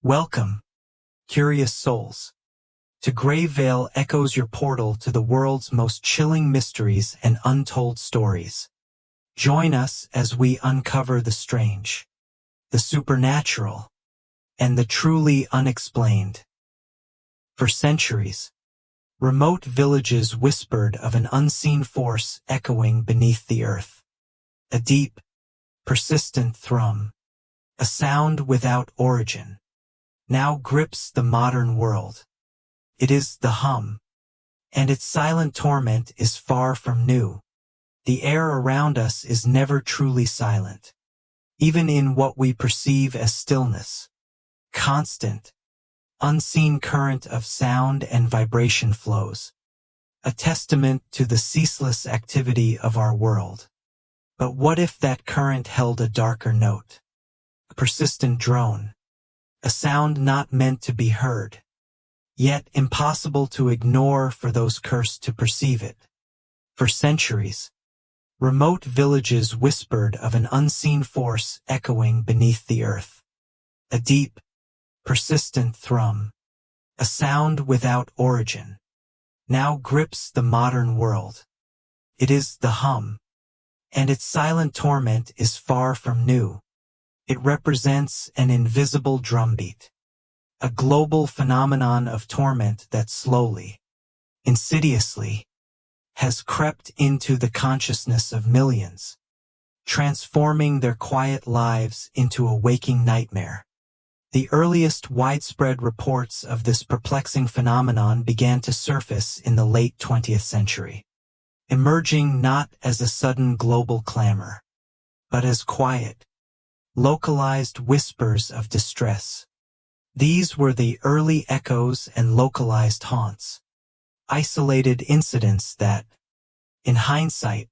Welcome, curious souls. To Grey Vale echoes your portal to the world's most chilling mysteries and untold stories. Join us as we uncover the strange, the supernatural, and the truly unexplained. For centuries, remote villages whispered of an unseen force echoing beneath the earth. A deep, persistent thrum, a sound without origin, now grips the modern world. It is the hum, and its silent torment is far from new. The air around us is never truly silent, even in what we perceive as stillness. Constant, unseen current of sound and vibration flows, a testament to the ceaseless activity of our world. But what if that current held a darker note? A persistent drone, a sound not meant to be heard, yet impossible to ignore for those cursed to perceive it. For centuries, remote villages whispered of an unseen force echoing beneath the earth. A deep, persistent thrum, a sound without origin, now grips the modern world. It is the hum, and its silent torment is far from new. It represents an invisible drumbeat, a global phenomenon of torment that slowly, insidiously, has crept into the consciousness of millions, transforming their quiet lives into a waking nightmare. The earliest widespread reports of this perplexing phenomenon began to surface in the late 20th century, emerging not as a sudden global clamor, but as quiet, localized whispers of distress. These were the early echoes and localized haunts, isolated incidents that, in hindsight,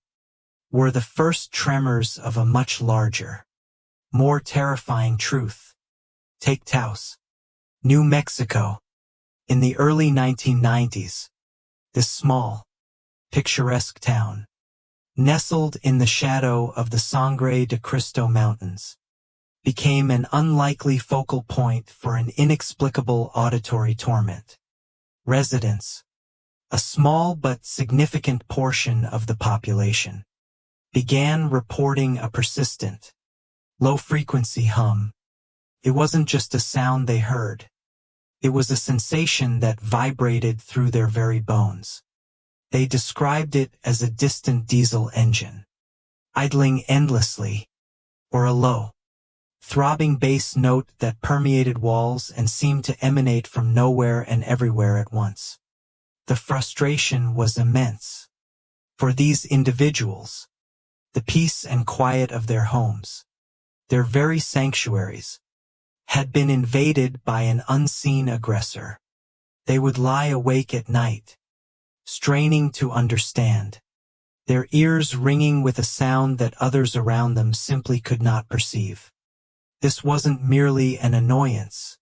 were the first tremors of a much larger, more terrifying truth. Take Taos, New Mexico. In the early 1990s, this small, picturesque town, nestled in the shadow of the Sangre de Cristo Mountains, became an unlikely focal point for an inexplicable auditory torment. Residents, a small but significant portion of the population, began reporting a persistent, low-frequency hum. It wasn't just a sound they heard. It was a sensation that vibrated through their very bones. They described it as a distant diesel engine, idling endlessly, or a low, throbbing bass note that permeated walls and seemed to emanate from nowhere and everywhere at once. The frustration was immense. For these individuals, the peace and quiet of their homes, their very sanctuaries, had been invaded by an unseen aggressor. They would lie awake at night, straining to understand, their ears ringing with a sound that others around them simply could not perceive. This wasn't merely an annoyance.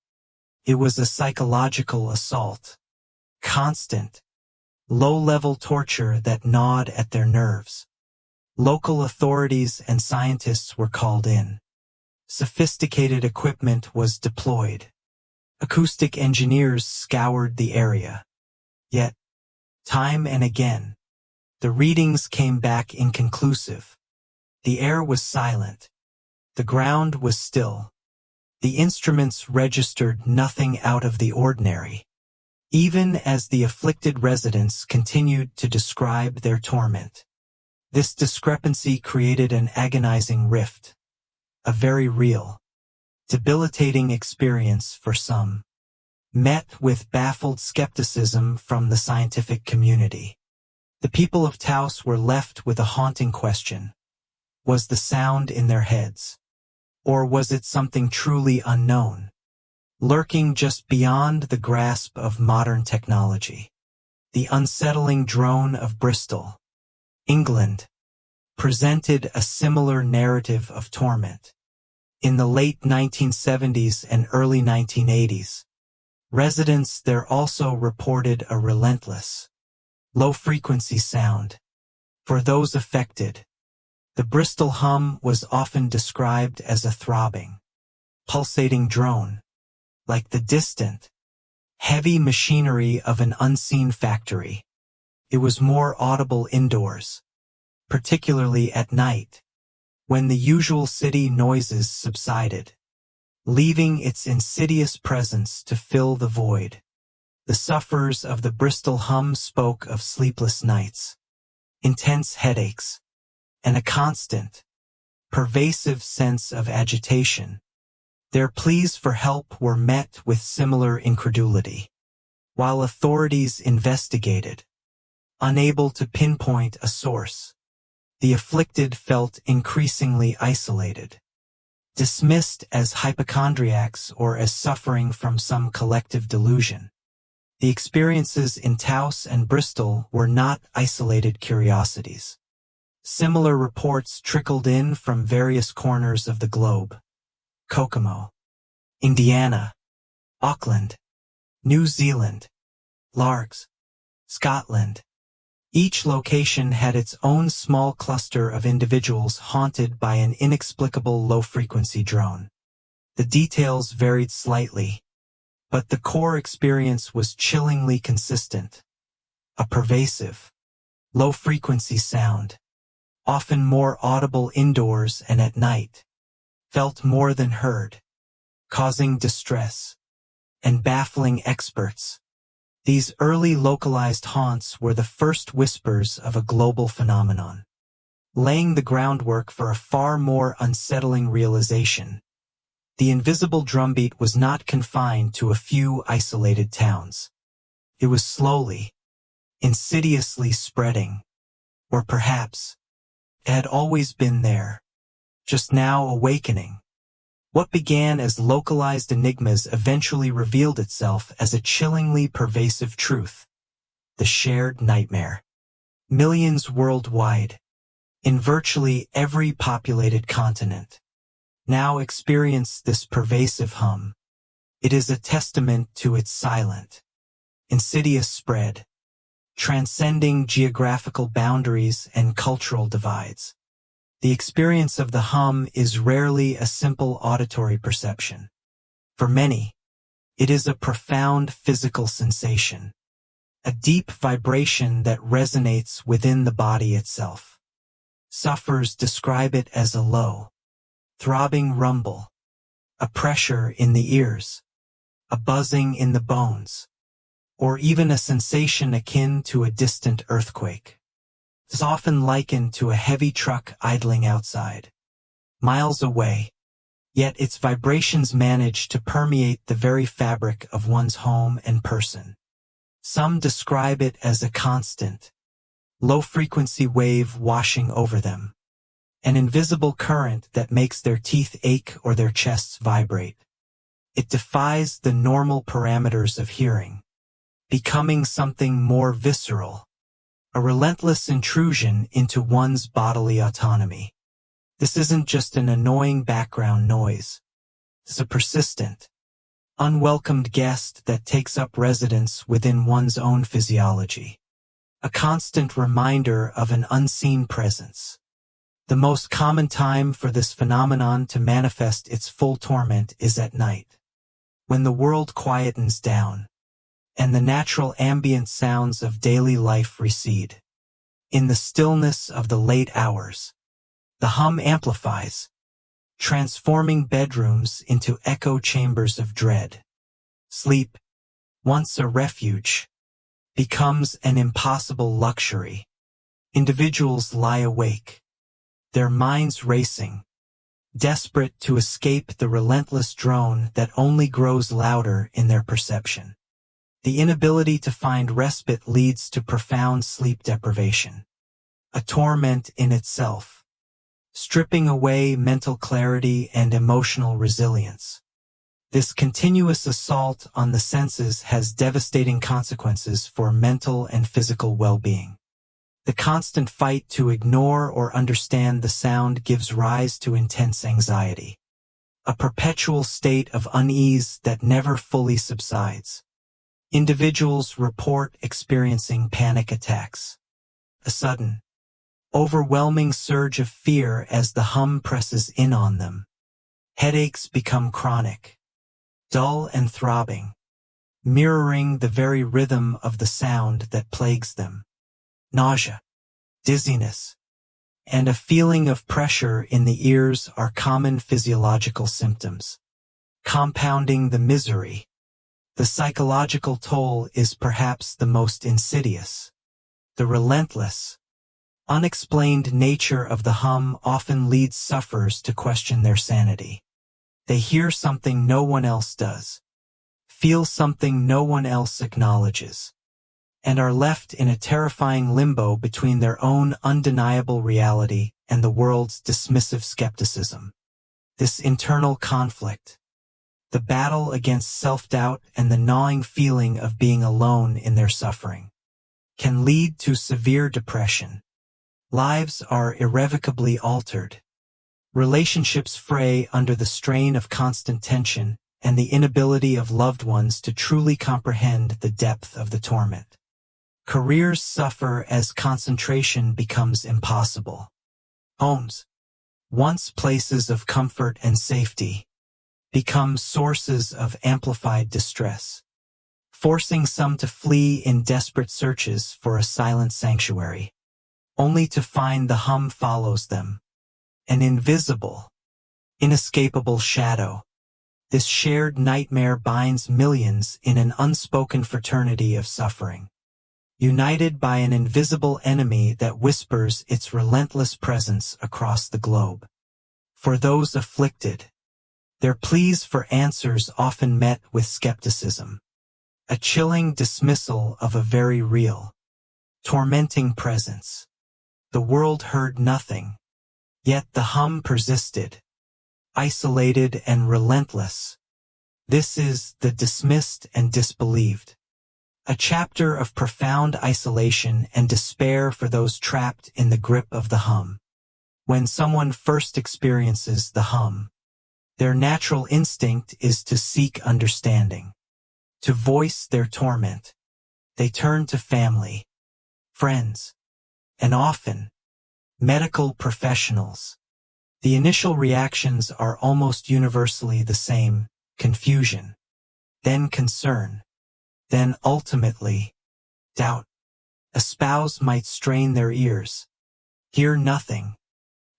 It was a psychological assault. Constant, low-level torture that gnawed at their nerves. Local authorities and scientists were called in. Sophisticated equipment was deployed. Acoustic engineers scoured the area. Yet, time and again, the readings came back inconclusive. The air was silent. The ground was still. The instruments registered nothing out of the ordinary, even as the afflicted residents continued to describe their torment. This discrepancy created an agonizing rift, a very real, debilitating experience for some, met with baffled skepticism from the scientific community. The people of Taos were left with a haunting question. Was the sound in their heads? Or was it something truly unknown, lurking just beyond the grasp of modern technology? The unsettling drone of Bristol, England, presented a similar narrative of torment. In the late 1970s and early 1980s, residents there also reported a relentless, low-frequency sound. For those affected, the Bristol hum was often described as a throbbing, pulsating drone, like the distant, heavy machinery of an unseen factory. It was more audible indoors, particularly at night, when the usual city noises subsided, leaving its insidious presence to fill the void. The sufferers of the Bristol hum spoke of sleepless nights, intense headaches, and a constant, pervasive sense of agitation. Their pleas for help were met with similar incredulity. While authorities investigated, unable to pinpoint a source, the afflicted felt increasingly isolated, dismissed as hypochondriacs or as suffering from some collective delusion. The experiences in Taos and Bristol were not isolated curiosities. Similar reports trickled in from various corners of the globe: Kokomo, Indiana, Auckland, New Zealand, Largs, Scotland. Each location had its own small cluster of individuals haunted by an inexplicable low-frequency drone. The details varied slightly, but the core experience was chillingly consistent. A pervasive, low-frequency sound, often more audible indoors and at night, felt more than heard, causing distress and baffling experts. These early localized haunts were the first whispers of a global phenomenon, laying the groundwork for a far more unsettling realization. The invisible drumbeat was not confined to a few isolated towns. It was slowly, insidiously spreading, or perhaps it had always been there, just now awakening. What began as localized enigmas eventually revealed itself as a chillingly pervasive truth: the shared nightmare. Millions worldwide, in virtually every populated continent, now experience this pervasive hum. It is a testament to its silent, insidious spread, transcending geographical boundaries and cultural divides. The experience of the hum is rarely a simple auditory perception. For many, it is a profound physical sensation, a deep vibration that resonates within the body itself. Sufferers describe it as a low, throbbing rumble, a pressure in the ears, a buzzing in the bones, or even a sensation akin to a distant earthquake. Is often likened to a heavy truck idling outside, miles away, yet its vibrations manage to permeate the very fabric of one's home and person. Some describe it as a constant, low-frequency wave washing over them, an invisible current that makes their teeth ache or their chests vibrate. It defies the normal parameters of hearing, becoming something more visceral, a relentless intrusion into one's bodily autonomy. This isn't just an annoying background noise. It's a persistent, unwelcomed guest that takes up residence within one's own physiology. A constant reminder of an unseen presence. The most common time for this phenomenon to manifest its full torment is at night, when the world quietens down, and the natural ambient sounds of daily life recede. In the stillness of the late hours, the hum amplifies, transforming bedrooms into echo chambers of dread. Sleep, once a refuge, becomes an impossible luxury. Individuals lie awake, their minds racing, desperate to escape the relentless drone that only grows louder in their perception. The inability to find respite leads to profound sleep deprivation, a torment in itself, stripping away mental clarity and emotional resilience. This continuous assault on the senses has devastating consequences for mental and physical well-being. The constant fight to ignore or understand the sound gives rise to intense anxiety, a perpetual state of unease that never fully subsides. Individuals report experiencing panic attacks, a sudden, overwhelming surge of fear as the hum presses in on them. Headaches become chronic, dull and throbbing, mirroring the very rhythm of the sound that plagues them. Nausea, dizziness, and a feeling of pressure in the ears are common physiological symptoms. Compounding the misery, the psychological toll is perhaps the most insidious. The relentless, unexplained nature of the hum often leads sufferers to question their sanity. They hear something no one else does, feel something no one else acknowledges, and are left in a terrifying limbo between their own undeniable reality and the world's dismissive skepticism. This internal conflict, the battle against self-doubt and the gnawing feeling of being alone in their suffering, can lead to severe depression. Lives are irrevocably altered. Relationships fray under the strain of constant tension and the inability of loved ones to truly comprehend the depth of the torment. Careers suffer as concentration becomes impossible. Homes, once places of comfort and safety, become sources of amplified distress, forcing some to flee in desperate searches for a silent sanctuary, only to find the hum follows them, an invisible, inescapable shadow. This shared nightmare binds millions in an unspoken fraternity of suffering, united by an invisible enemy that whispers its relentless presence across the globe. For those afflicted, their pleas for answers often met with skepticism, a chilling dismissal of a very real, tormenting presence. The world heard nothing, yet the hum persisted, isolated and relentless. This is the dismissed and disbelieved, a chapter of profound isolation and despair for those trapped in the grip of the hum. When someone first experiences the hum, their natural instinct is to seek understanding, to voice their torment. They turn to family, friends, and often, medical professionals. The initial reactions are almost universally the same: confusion, then concern, then ultimately, doubt. A spouse might strain their ears, hear nothing,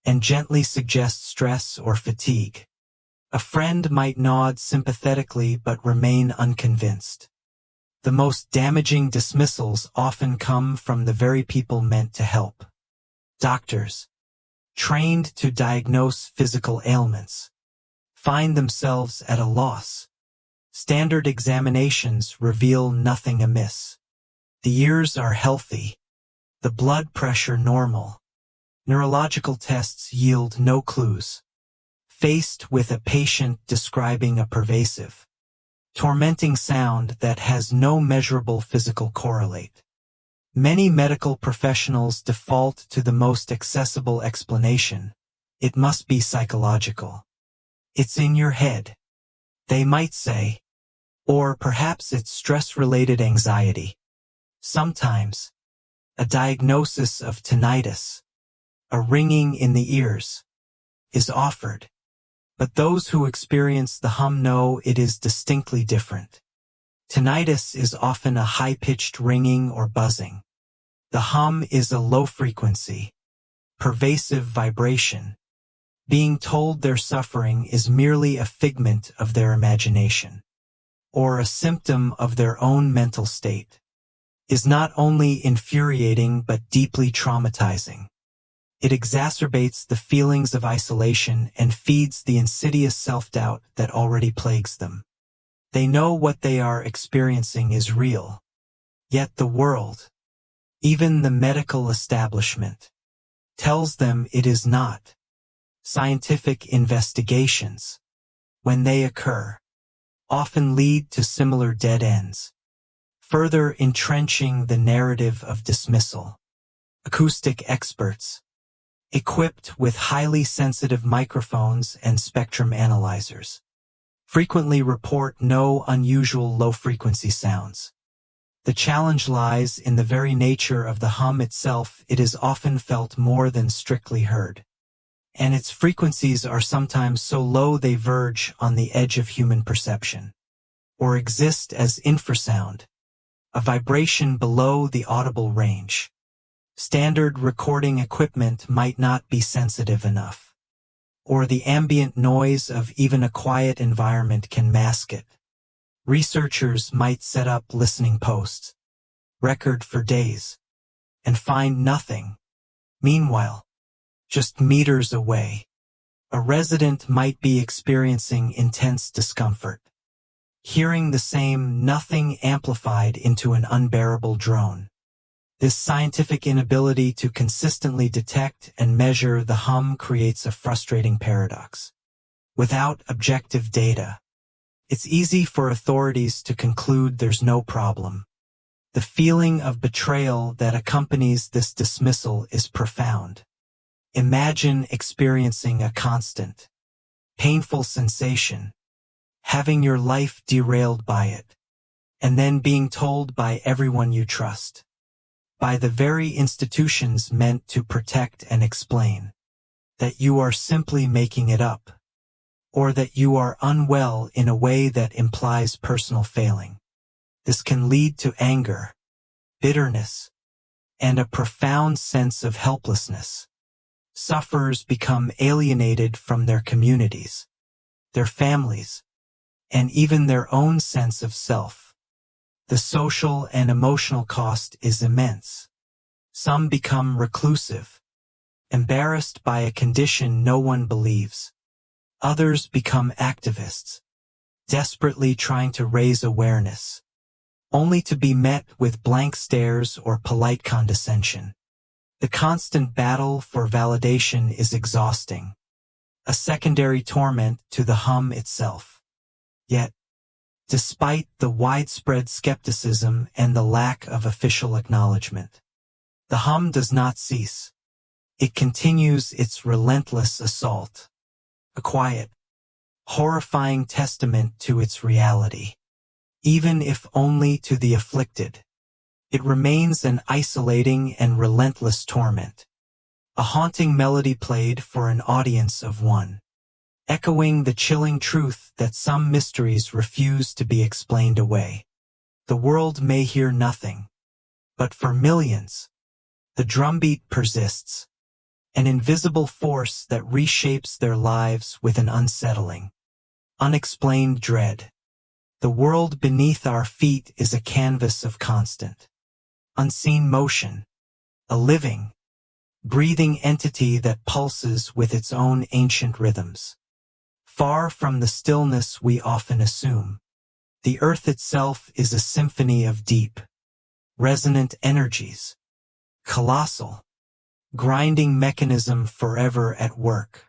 and gently suggest stress or fatigue. A friend might nod sympathetically but remain unconvinced. The most damaging dismissals often come from the very people meant to help. Doctors, trained to diagnose physical ailments, find themselves at a loss. Standard examinations reveal nothing amiss. The ears are healthy, the blood pressure normal. Neurological tests yield no clues. Faced with a patient describing a pervasive, tormenting sound that has no measurable physical correlate, many medical professionals default to the most accessible explanation: it must be psychological. It's in your head, they might say, or perhaps it's stress-related anxiety. Sometimes, a diagnosis of tinnitus, a ringing in the ears, is offered. But those who experience the hum know it is distinctly different. Tinnitus is often a high-pitched ringing or buzzing. The hum is a low-frequency, pervasive vibration. Being told they're suffering is merely a figment of their imagination, or a symptom of their own mental state, is not only infuriating but deeply traumatizing. It exacerbates the feelings of isolation and feeds the insidious self-doubt that already plagues them. They know what they are experiencing is real, yet the world, even the medical establishment, tells them it is not. Scientific investigations, when they occur, often lead to similar dead ends, further entrenching the narrative of dismissal. Acoustic experts, equipped with highly sensitive microphones and spectrum analyzers, frequently report no unusual low-frequency sounds. The challenge lies in the very nature of the hum itself. It is often felt more than strictly heard, and its frequencies are sometimes so low they verge on the edge of human perception. or exist as infrasound, a vibration below the audible range. Standard recording equipment might not be sensitive enough, or the ambient noise of even a quiet environment can mask it. Researchers might set up listening posts, record for days, and find nothing. Meanwhile, just meters away, a resident might be experiencing intense discomfort, hearing the same nothing amplified into an unbearable drone. This scientific inability to consistently detect and measure the hum creates a frustrating paradox. Without objective data, it's easy for authorities to conclude there's no problem. The feeling of betrayal that accompanies this dismissal is profound. Imagine experiencing a constant, painful sensation, having your life derailed by it, and then being told by everyone you trust, by the very institutions meant to protect and explain, that you are simply making it up, or that you are unwell in a way that implies personal failing. This can lead to anger, bitterness, and a profound sense of helplessness. Sufferers become alienated from their communities, their families, and even their own sense of self. The social and emotional cost is immense. Some become reclusive, embarrassed by a condition no one believes. Others become activists, desperately trying to raise awareness, only to be met with blank stares or polite condescension. The constant battle for validation is exhausting, a secondary torment to the hum itself. Yet, despite the widespread skepticism and the lack of official acknowledgement, the hum does not cease. It continues its relentless assault, a quiet, horrifying testament to its reality. Even if only to the afflicted, it remains an isolating and relentless torment. A haunting melody played for an audience of one, echoing the chilling truth that some mysteries refuse to be explained away. The world may hear nothing, but for millions, the drumbeat persists, an invisible force that reshapes their lives with an unsettling, unexplained dread. The world beneath our feet is a canvas of constant, unseen motion, a living, breathing entity that pulses with its own ancient rhythms. Far from the stillness we often assume, the earth itself is a symphony of deep, resonant energies, colossal, grinding mechanism forever at work.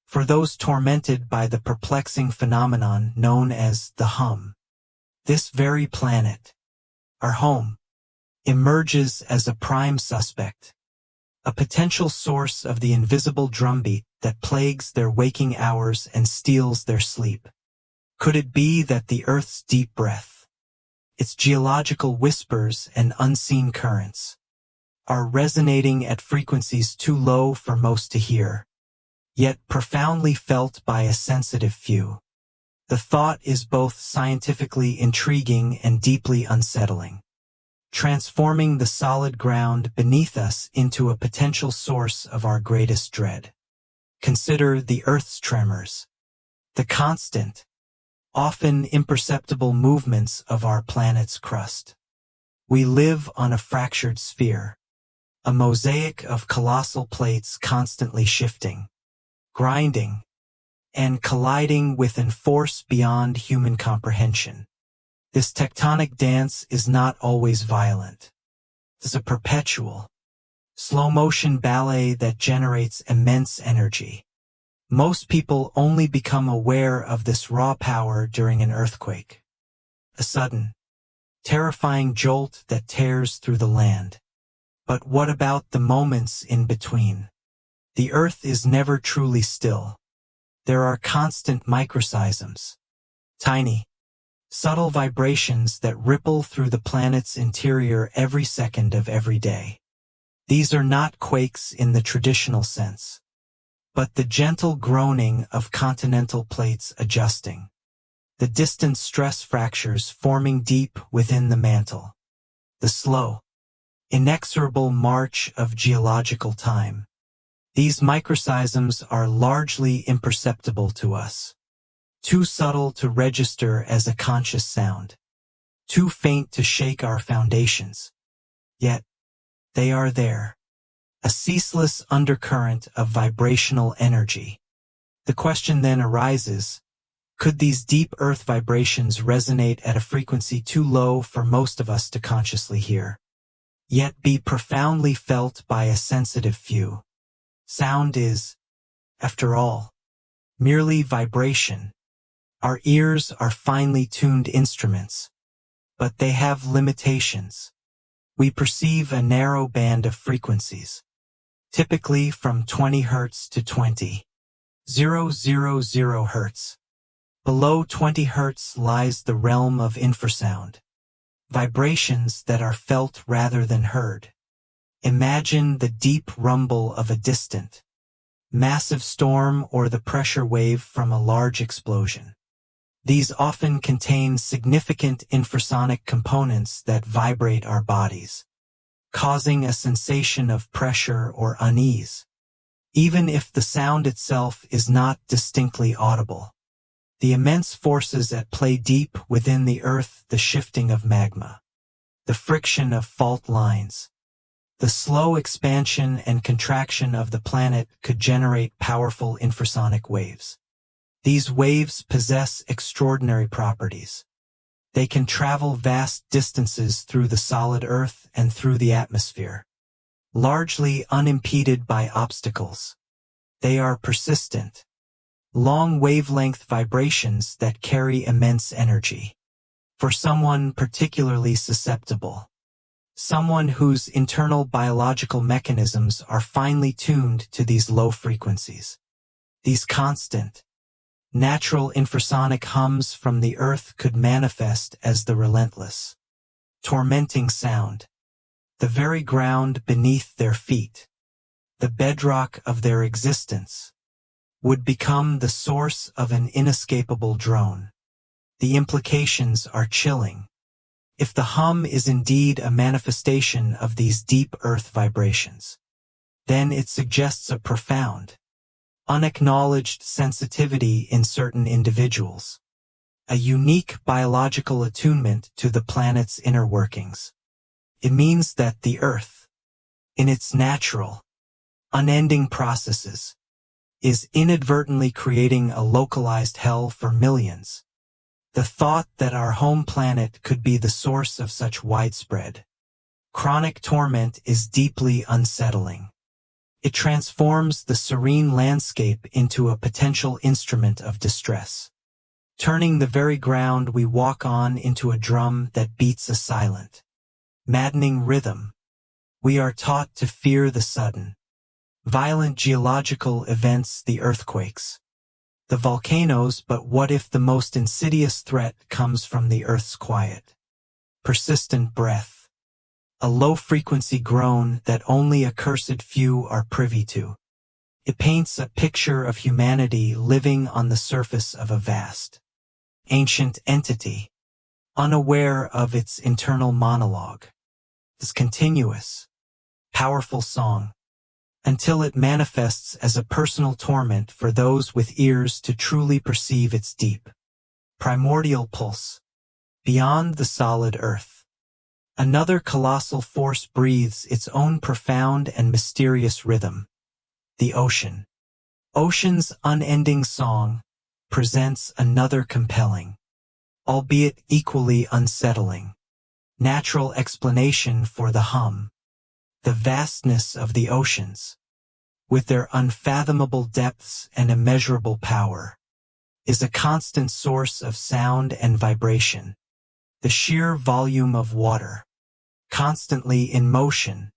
For those tormented by the perplexing phenomenon known as the hum, this very planet, our home, emerges as a prime suspect, a potential source of the invisible drumbeat that plagues their waking hours and steals their sleep. Could it be that the Earth's deep breath, its geological whispers and unseen currents, are resonating at frequencies too low for most to hear, yet profoundly felt by a sensitive few? The thought is both scientifically intriguing and deeply unsettling, transforming the solid ground beneath us into a potential source of our greatest dread. Consider the Earth's tremors, the constant, often imperceptible movements of our planet's crust. We live on a fractured sphere, a mosaic of colossal plates constantly shifting, grinding, and colliding with a force beyond human comprehension. This tectonic dance is not always violent. It's a perpetual, slow-motion ballet that generates immense energy. Most people only become aware of this raw power during an earthquake, a sudden, terrifying jolt that tears through the land. But what about the moments in between? The Earth is never truly still. There are constant microseisms, tiny, subtle vibrations that ripple through the planet's interior every second of every day. These are not quakes in the traditional sense, but the gentle groaning of continental plates adjusting, the distant stress fractures forming deep within the mantle, the slow, inexorable march of geological time. These microseisms are largely imperceptible to us, too subtle to register as a conscious sound, too faint to shake our foundations. Yet, they are there, a ceaseless undercurrent of vibrational energy. The question then arises, could these deep earth vibrations resonate at a frequency too low for most of us to consciously hear, yet be profoundly felt by a sensitive few? Sound is, after all, merely vibration. Our ears are finely tuned instruments, but they have limitations. We perceive a narrow band of frequencies, typically from 20 Hz to 20,000 Hz. Below 20 Hz lies the realm of infrasound, vibrations that are felt rather than heard. Imagine the deep rumble of a distant, massive storm or the pressure wave from a large explosion. These often contain significant infrasonic components that vibrate our bodies, causing a sensation of pressure or unease, even if the sound itself is not distinctly audible. The immense forces at play deep within the earth, the shifting of magma, the friction of fault lines, the slow expansion and contraction of the planet could generate powerful infrasonic waves. These waves possess extraordinary properties. They can travel vast distances through the solid earth and through the atmosphere, largely unimpeded by obstacles. They are persistent, long wavelength vibrations that carry immense energy. For someone particularly susceptible, someone whose internal biological mechanisms are finely tuned to these low frequencies, these constant, natural infrasonic hums from the earth could manifest as the relentless, tormenting sound, the very ground beneath their feet, the bedrock of their existence, would become the source of an inescapable drone. The implications are chilling. If the hum is indeed a manifestation of these deep earth vibrations, then it suggests a profound, unacknowledged sensitivity in certain individuals, a unique biological attunement to the planet's inner workings. It means that the Earth, in its natural, unending processes, is inadvertently creating a localized hell for millions. The thought that our home planet could be the source of such widespread, chronic torment is deeply unsettling. It transforms the serene landscape into a potential instrument of distress, turning the very ground we walk on into a drum that beats a silent, maddening rhythm. We are taught to fear the sudden, violent geological events, the earthquakes, the volcanoes, but what if the most insidious threat comes from the Earth's quiet, persistent breath? A low-frequency groan that only a cursed few are privy to. It paints a picture of humanity living on the surface of a vast, ancient entity, unaware of its internal monologue, this continuous, powerful song, until it manifests as a personal torment for those with ears to truly perceive its deep, primordial pulse, beyond the solid earth. Another colossal force breathes its own profound and mysterious rhythm, the ocean. Ocean's unending song presents another compelling, albeit equally unsettling, natural explanation for the hum. The vastness of the oceans, with their unfathomable depths and immeasurable power, is a constant source of sound and vibration. The sheer volume of water, constantly in motion,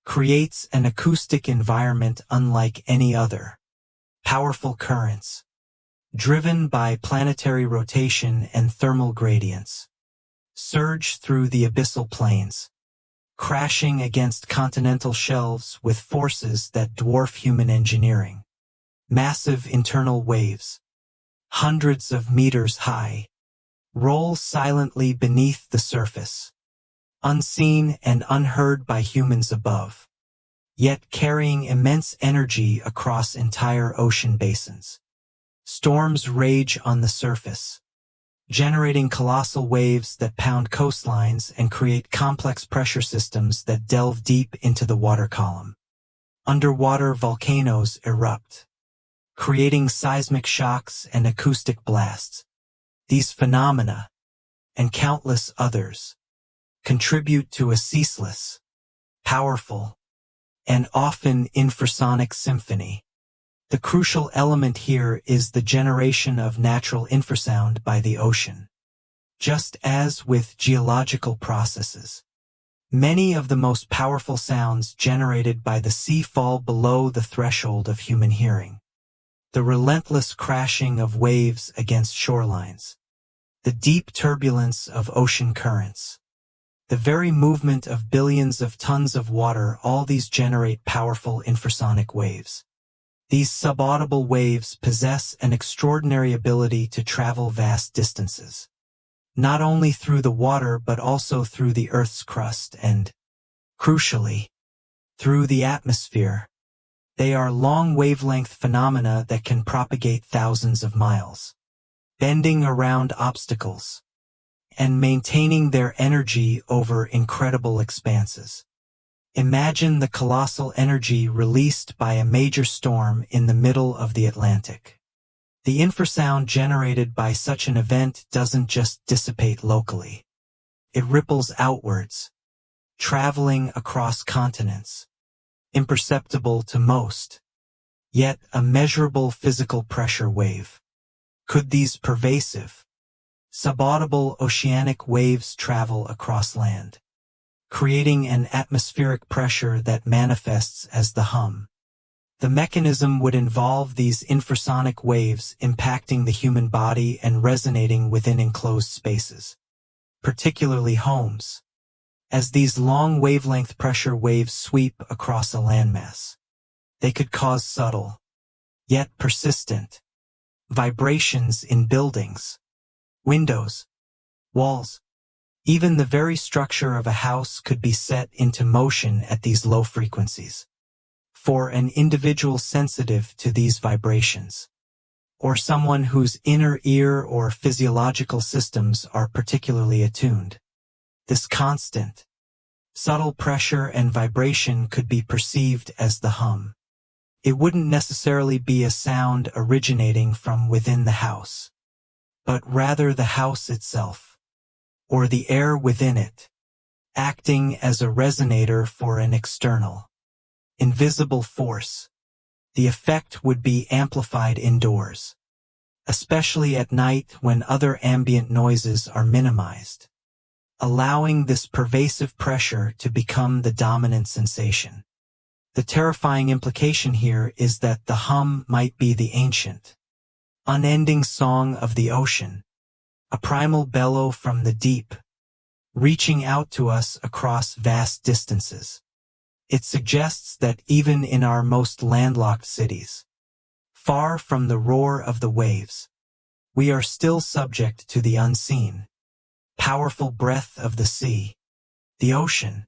creates an acoustic environment unlike any other. Powerful currents, driven by planetary rotation and thermal gradients, surge through the abyssal plains, crashing against continental shelves with forces that dwarf human engineering. Massive internal waves, hundreds of meters high, roll silently beneath the surface, unseen and unheard by humans above, yet carrying immense energy across entire ocean basins. Storms rage on the surface, generating colossal waves that pound coastlines and create complex pressure systems that delve deep into the water column. Underwater volcanoes erupt, creating seismic shocks and acoustic blasts. These phenomena, and countless others, contribute to a ceaseless, powerful, and often infrasonic symphony. The crucial element here is the generation of natural infrasound by the ocean. Just as with geological processes, many of the most powerful sounds generated by the sea fall below the threshold of human hearing. The relentless crashing of waves against shorelines, the deep turbulence of ocean currents, the very movement of billions of tons of water, all these generate powerful infrasonic waves. These subaudible waves possess an extraordinary ability to travel vast distances, not only through the water but also through the Earth's crust and, crucially, through the atmosphere. They are long wavelength phenomena that can propagate thousands of miles, bending around obstacles, and maintaining their energy over incredible expanses. Imagine the colossal energy released by a major storm in the middle of the Atlantic. The infrasound generated by such an event doesn't just dissipate locally. It ripples outwards, traveling across continents, imperceptible to most, yet a measurable physical pressure wave. Could these pervasive, subaudible oceanic waves travel across land, creating an atmospheric pressure that manifests as the hum? The mechanism would involve these infrasonic waves impacting the human body and resonating within enclosed spaces, particularly homes, as these long wavelength pressure waves sweep across a landmass. They could cause subtle, yet persistent, vibrations in buildings, windows, walls. Even the very structure of a house could be set into motion at these low frequencies. For an individual sensitive to these vibrations, or someone whose inner ear or physiological systems are particularly attuned, this constant, subtle pressure and vibration could be perceived as the hum. It wouldn't necessarily be a sound originating from within the house, but rather the house itself, or the air within it, acting as a resonator for an external, invisible force. The effect would be amplified indoors, especially at night when other ambient noises are minimized, allowing this pervasive pressure to become the dominant sensation. The terrifying implication here is that the hum might be the ancient, unending song of the ocean, a primal bellow from the deep, reaching out to us across vast distances. It suggests that even in our most landlocked cities, far from the roar of the waves, we are still subject to the unseen, powerful breath of the sea. The ocean,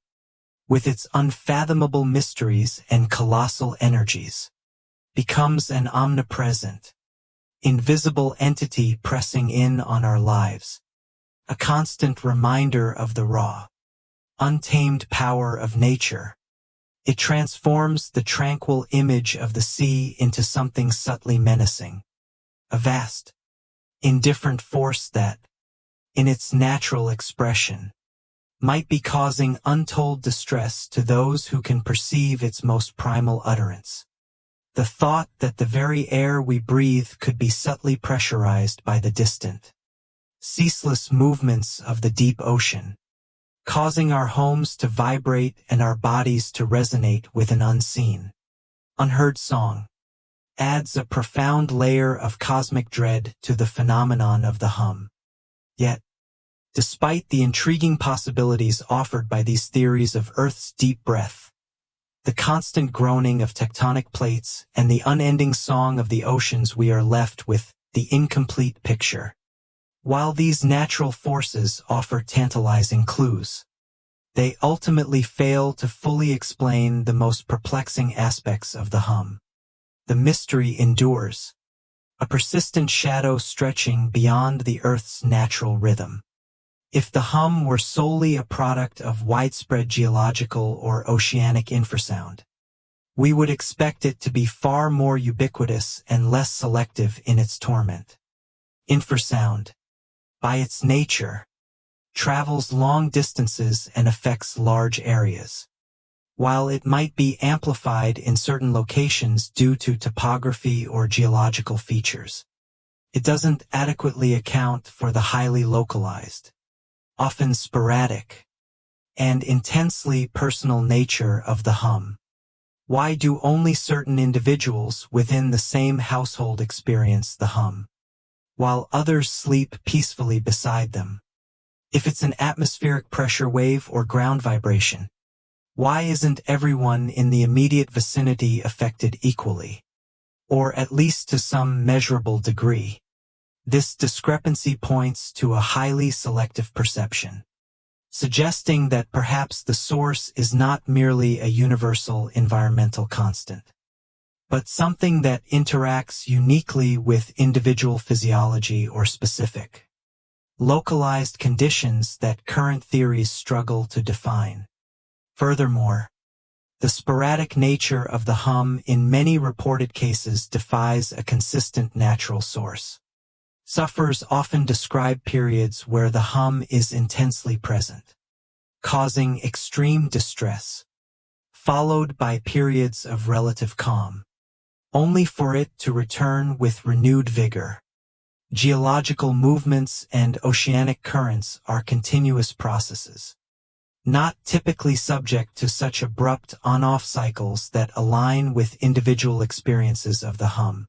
with its unfathomable mysteries and colossal energies, becomes an omnipresent, invisible entity pressing in on our lives, a constant reminder of the raw, untamed power of nature. It transforms the tranquil image of the sea into something subtly menacing, a vast, indifferent force that, in its natural expression, might be causing untold distress to those who can perceive its most primal utterance. The thought that the very air we breathe could be subtly pressurized by the distant, ceaseless movements of the deep ocean, causing our homes to vibrate and our bodies to resonate with an unseen, unheard song, adds a profound layer of cosmic dread to the phenomenon of the hum. Yet, despite the intriguing possibilities offered by these theories of Earth's deep breath, the constant groaning of tectonic plates, and the unending song of the oceans, we are left with the incomplete picture. While these natural forces offer tantalizing clues, they ultimately fail to fully explain the most perplexing aspects of the hum. The mystery endures, a persistent shadow stretching beyond the Earth's natural rhythm. If the hum were solely a product of widespread geological or oceanic infrasound, we would expect it to be far more ubiquitous and less selective in its torment. Infrasound, by its nature, travels long distances and affects large areas. While it might be amplified in certain locations due to topography or geological features, it doesn't adequately account for the highly localized, often sporadic, and intensely personal nature of the hum. Why do only certain individuals within the same household experience the hum, while others sleep peacefully beside them? If it's an atmospheric pressure wave or ground vibration, why isn't everyone in the immediate vicinity affected equally, or at least to some measurable degree? This discrepancy points to a highly selective perception, suggesting that perhaps the source is not merely a universal environmental constant, but something that interacts uniquely with individual physiology or specific, localized conditions that current theories struggle to define. Furthermore, the sporadic nature of the hum in many reported cases defies a consistent natural source. Sufferers often describe periods where the hum is intensely present, causing extreme distress, followed by periods of relative calm, only for it to return with renewed vigor. Geological movements and oceanic currents are continuous processes, not typically subject to such abrupt on-off cycles that align with individual experiences of the hum.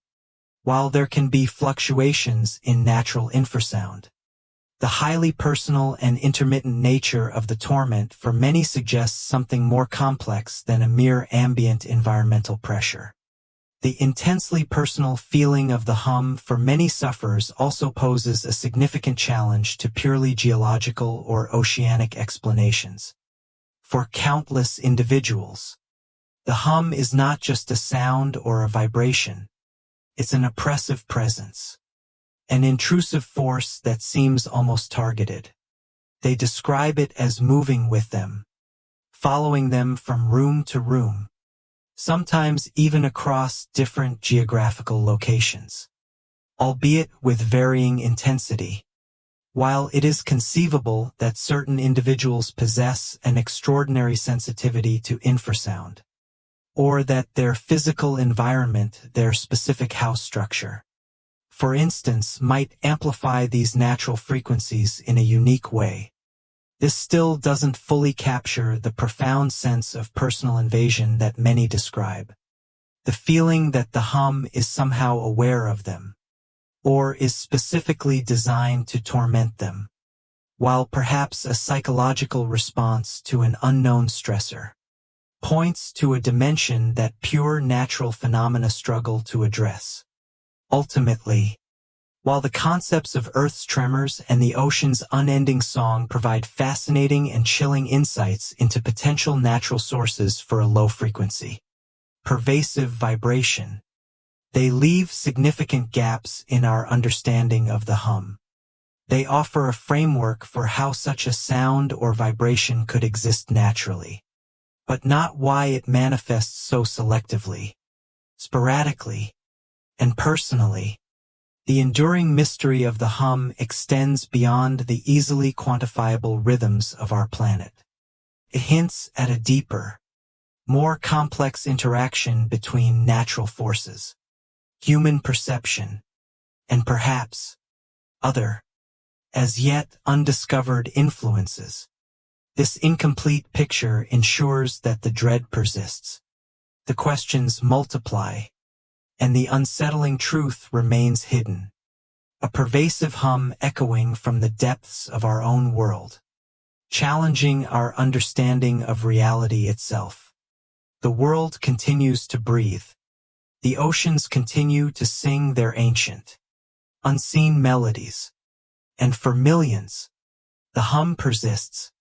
While there can be fluctuations in natural infrasound, the highly personal and intermittent nature of the torment for many suggests something more complex than a mere ambient environmental pressure. The intensely personal feeling of the hum for many sufferers also poses a significant challenge to purely geological or oceanic explanations. For countless individuals, the hum is not just a sound or a vibration. It's an oppressive presence, an intrusive force that seems almost targeted. They describe it as moving with them, following them from room to room, sometimes even across different geographical locations, albeit with varying intensity. While it is conceivable that certain individuals possess an extraordinary sensitivity to infrasound, or that their physical environment, their specific house structure, for instance, might amplify these natural frequencies in a unique way, this still doesn't fully capture the profound sense of personal invasion that many describe. The feeling that the hum is somehow aware of them, or is specifically designed to torment them, while perhaps a psychological response to an unknown stressor, points to a dimension that pure natural phenomena struggle to address. Ultimately, while the concepts of Earth's tremors and the ocean's unending song provide fascinating and chilling insights into potential natural sources for a low-frequency, pervasive vibration, they leave significant gaps in our understanding of the hum. They offer a framework for how such a sound or vibration could exist naturally, but not why it manifests so selectively, sporadically, and personally. The enduring mystery of the hum extends beyond the easily quantifiable rhythms of our planet. It hints at a deeper, more complex interaction between natural forces, human perception, and perhaps other, as yet undiscovered influences. This incomplete picture ensures that the dread persists, the questions multiply, and the unsettling truth remains hidden. A pervasive hum echoing from the depths of our own world, challenging our understanding of reality itself. The world continues to breathe. The oceans continue to sing their ancient, unseen melodies, And for millions, the hum persists,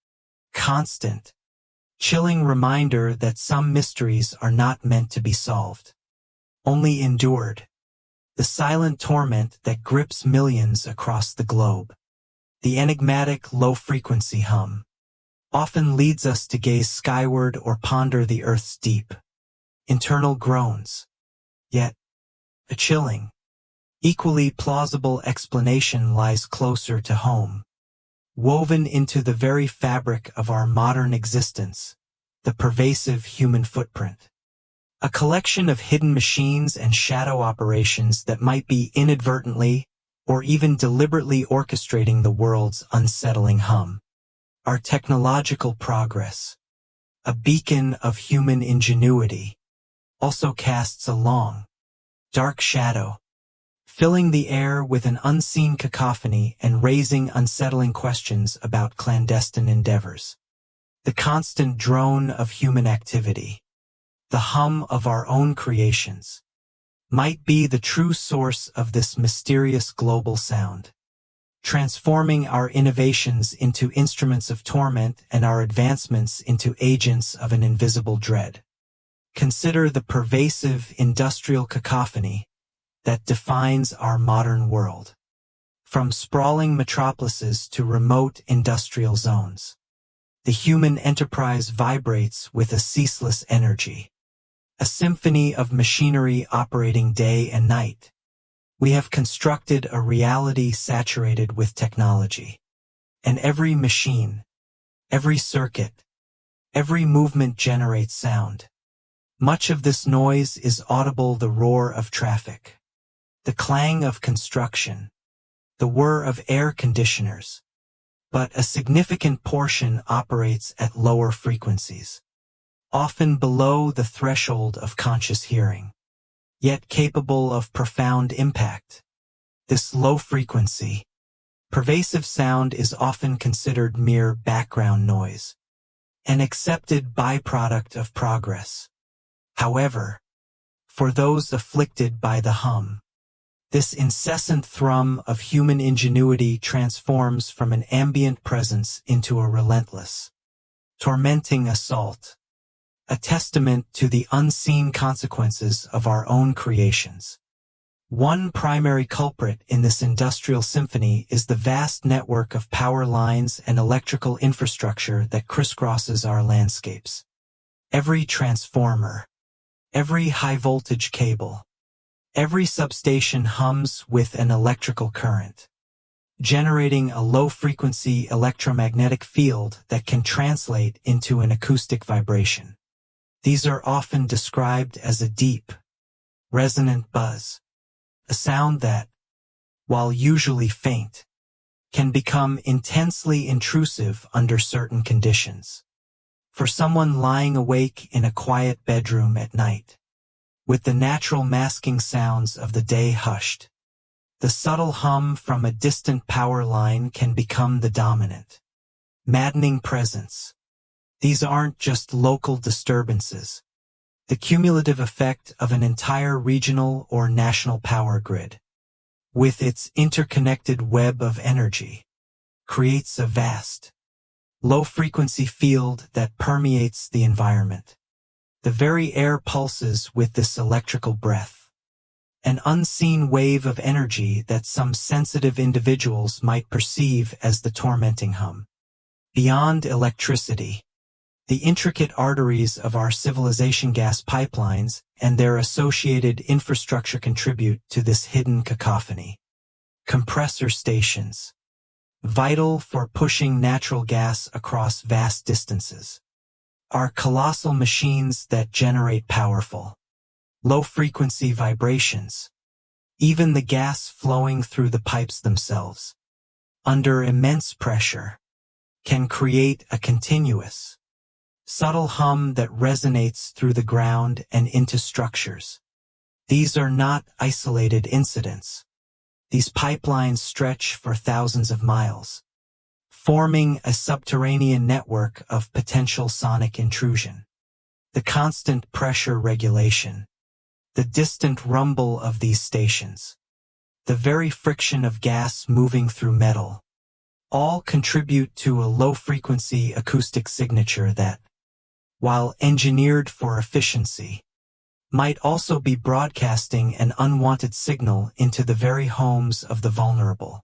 constant, chilling reminder that some mysteries are not meant to be solved, only endured. The silent torment that grips millions across the globe. The enigmatic low-frequency hum often leads us to gaze skyward or ponder the Earth's deep, internal groans. Yet, a chilling, equally plausible explanation lies closer to home, woven into the very fabric of our modern existence, the pervasive human footprint. A collection of hidden machines and shadow operations that might be inadvertently or even deliberately orchestrating the world's unsettling hum. Our technological progress, a beacon of human ingenuity, also casts a long, dark shadow, filling the air with an unseen cacophony and raising unsettling questions about clandestine endeavors. The constant drone of human activity, the hum of our own creations, might be the true source of this mysterious global sound, transforming our innovations into instruments of torment and our advancements into agents of an invisible dread. Consider the pervasive industrial cacophony that defines our modern world, from sprawling metropolises to remote industrial zones. The human enterprise vibrates with a ceaseless energy, a symphony of machinery operating day and night. We have constructed a reality saturated with technology, and every machine, every circuit, every movement generates sound. Much of this noise is audible: the roar of traffic, the clang of construction, the whir of air conditioners. But a significant portion operates at lower frequencies, often below the threshold of conscious hearing, yet capable of profound impact. This low-frequency, pervasive sound is often considered mere background noise, an accepted byproduct of progress. However, for those afflicted by the hum, this incessant thrum of human ingenuity transforms from an ambient presence into a relentless, tormenting assault, a testament to the unseen consequences of our own creations. One primary culprit in this industrial symphony is the vast network of power lines and electrical infrastructure that crisscrosses our landscapes. Every transformer, every high-voltage cable, every substation hums with an electrical current, generating a low-frequency electromagnetic field that can translate into an acoustic vibration. These are often described as a deep, resonant buzz, a sound that, while usually faint, can become intensely intrusive under certain conditions. For someone lying awake in a quiet bedroom at night, with the natural masking sounds of the day hushed, the subtle hum from a distant power line can become the dominant, maddening presence. These aren't just local disturbances. The cumulative effect of an entire regional or national power grid, with its interconnected web of energy, creates a vast, low-frequency field that permeates the environment. The very air pulses with this electrical breath, an unseen wave of energy that some sensitive individuals might perceive as the tormenting hum. Beyond electricity, the intricate arteries of our civilization gas pipelines and their associated infrastructure contribute to this hidden cacophony. Compressor stations, vital for pushing natural gas across vast distances, are colossal machines that generate powerful, low-frequency vibrations. Even the gas flowing through the pipes themselves, under immense pressure, can create a continuous, subtle hum that resonates through the ground and into structures. These are not isolated incidents. These pipelines stretch for thousands of miles, forming a subterranean network of potential sonic intrusion. The constant pressure regulation, the distant rumble of these stations, the very friction of gas moving through metal, all contribute to a low-frequency acoustic signature that, while engineered for efficiency, might also be broadcasting an unwanted signal into the very homes of the vulnerable.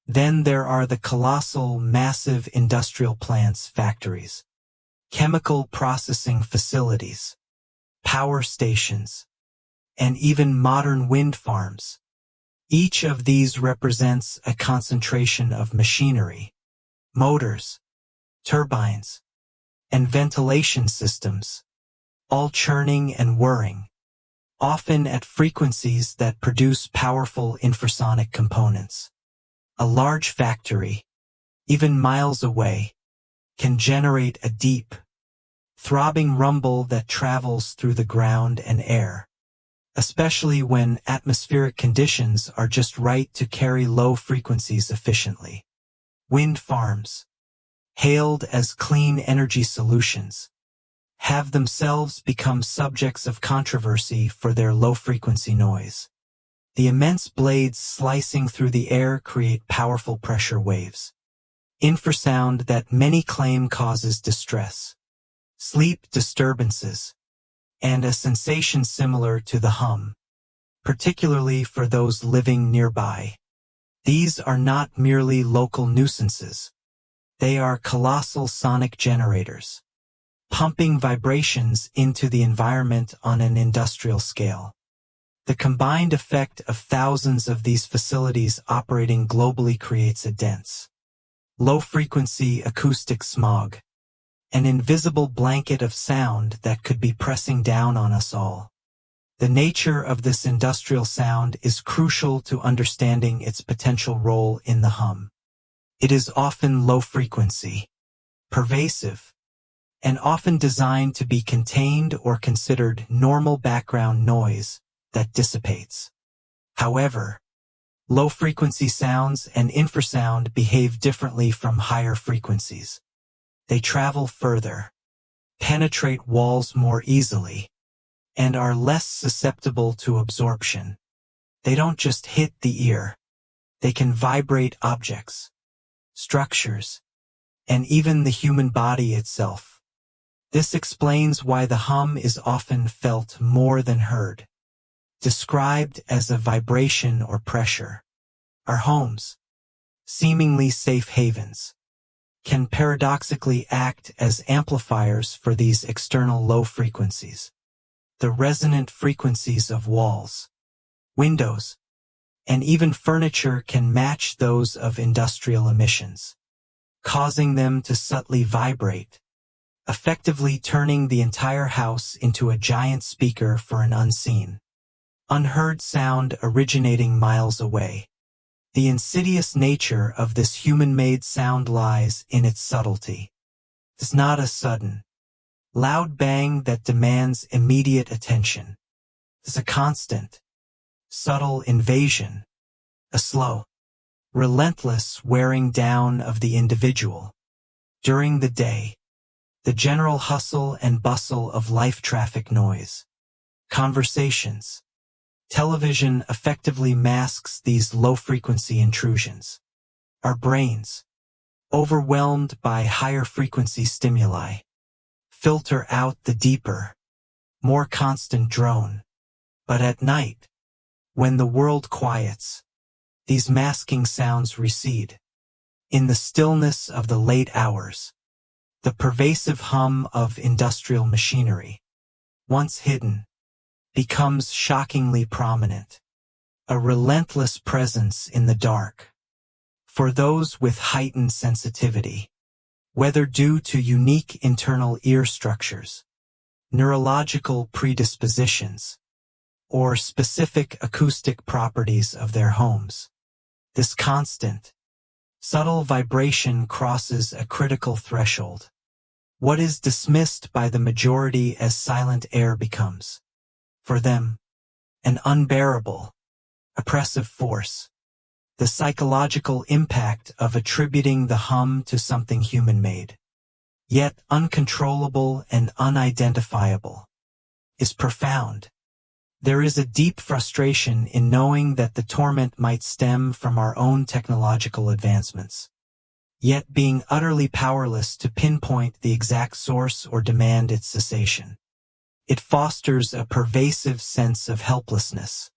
Then there are the colossal, massive industrial plants, factories, chemical processing facilities, power stations, and even modern wind farms. Each of these represents a concentration of machinery, motors, turbines, and ventilation systems, all churning and whirring, often at frequencies that produce powerful infrasonic components. A large factory, even miles away, can generate a deep, throbbing rumble that travels through the ground and air, especially when atmospheric conditions are just right to carry low frequencies efficiently. Wind farms, hailed as clean energy solutions, have themselves become subjects of controversy for their low-frequency noise. The immense blades slicing through the air create powerful pressure waves, infrasound that many claim causes distress, sleep disturbances, and a sensation similar to the hum, particularly for those living nearby. These are not merely local nuisances. They are colossal sonic generators, pumping vibrations into the environment on an industrial scale. The combined effect of thousands of these facilities operating globally creates a dense, low-frequency acoustic smog, an invisible blanket of sound that could be pressing down on us all. The nature of this industrial sound is crucial to understanding its potential role in the hum. It is often low-frequency, pervasive, and often designed to be contained or considered normal background noise that dissipates. However, low-frequency sounds and infrasound behave differently from higher frequencies. They travel further, penetrate walls more easily, and are less susceptible to absorption. They don't just hit the ear. They can vibrate objects, structures, and even the human body itself. This explains why the hum is often felt more than heard, described as a vibration or pressure. Our homes, seemingly safe havens, can paradoxically act as amplifiers for these external low frequencies. The resonant frequencies of walls, windows, and even furniture can match those of industrial emissions, causing them to subtly vibrate, effectively turning the entire house into a giant speaker for an unseen, unheard sound originating miles away. The insidious nature of this human-made sound lies in its subtlety. It's not a sudden, loud bang that demands immediate attention. It's a constant, subtle invasion, a slow, relentless wearing down of the individual. During the day, the general hustle and bustle of life traffic noise, conversations, television effectively masks these low-frequency intrusions. Our brains, overwhelmed by higher-frequency stimuli, filter out the deeper, more constant drone. But at night, when the world quiets, these masking sounds recede. In the stillness of the late hours, the pervasive hum of industrial machinery, once hidden, becomes shockingly prominent, a relentless presence in the dark. For those with heightened sensitivity, whether due to unique internal ear structures, neurological predispositions, or specific acoustic properties of their homes, this constant, subtle vibration crosses a critical threshold. What is dismissed by the majority as silent air becomes, for them, an unbearable, oppressive force. The psychological impact of attributing the hum to something human-made, yet uncontrollable and unidentifiable, is profound. There is a deep frustration in knowing that the torment might stem from our own technological advancements, yet being utterly powerless to pinpoint the exact source or demand its cessation. It fosters a pervasive sense of helplessness,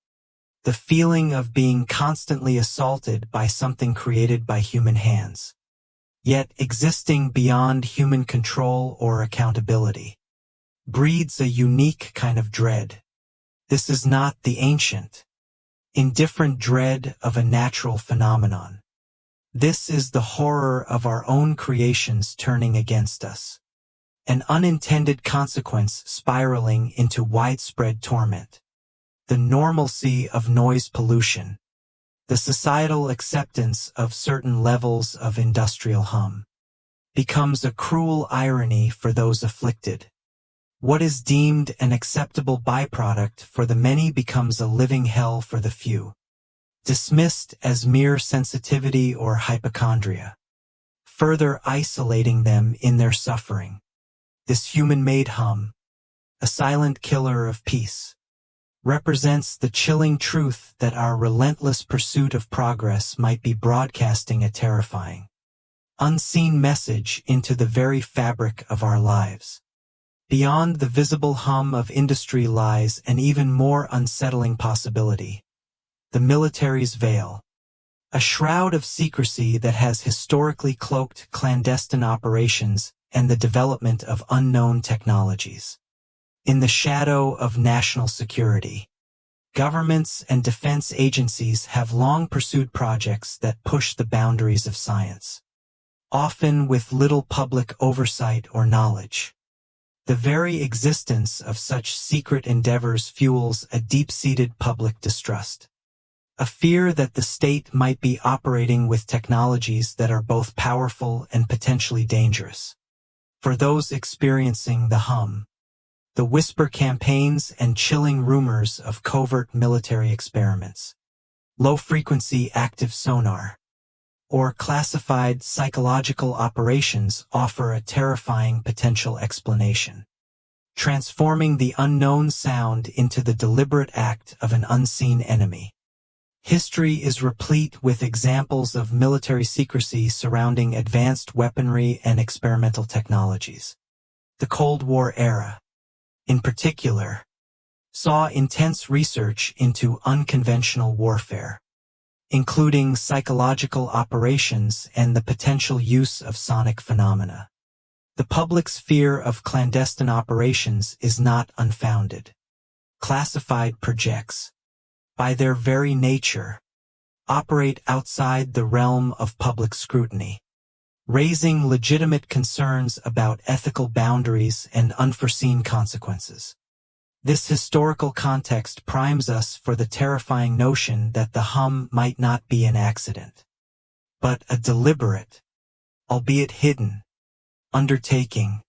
the feeling of being constantly assaulted by something created by human hands, yet existing beyond human control or accountability, breeds a unique kind of dread. This is not the ancient, indifferent dread of a natural phenomenon. This is the horror of our own creations turning against us, an unintended consequence spiraling into widespread torment. The normalcy of noise pollution, the societal acceptance of certain levels of industrial hum, becomes a cruel irony for those afflicted. What is deemed an acceptable byproduct for the many becomes a living hell for the few, dismissed as mere sensitivity or hypochondria, further isolating them in their suffering. This human-made hum, a silent killer of peace, represents the chilling truth that our relentless pursuit of progress might be broadcasting a terrifying, unseen message into the very fabric of our lives. Beyond the visible hum of industry lies an even more unsettling possibility: the military's veil, a shroud of secrecy that has historically cloaked clandestine operations and the development of unknown technologies. In the shadow of national security, governments and defense agencies have long pursued projects that push the boundaries of science, often with little public oversight or knowledge. The very existence of such secret endeavors fuels a deep-seated public distrust, a fear that the state might be operating with technologies that are both powerful and potentially dangerous. For those experiencing the hum, the whisper campaigns and chilling rumors of covert military experiments, low-frequency active sonar, or classified psychological operations offer a terrifying potential explanation, transforming the unknown sound into the deliberate act of an unseen enemy. History is replete with examples of military secrecy surrounding advanced weaponry and experimental technologies. The Cold War era, in particular, saw intense research into unconventional warfare, including psychological operations and the potential use of sonic phenomena. The public's fear of clandestine operations is not unfounded. Classified projects, by their very nature, operate outside the realm of public scrutiny, raising legitimate concerns about ethical boundaries and unforeseen consequences. This historical context primes us for the terrifying notion that the hum might not be an accident, but a deliberate, albeit hidden, undertaking.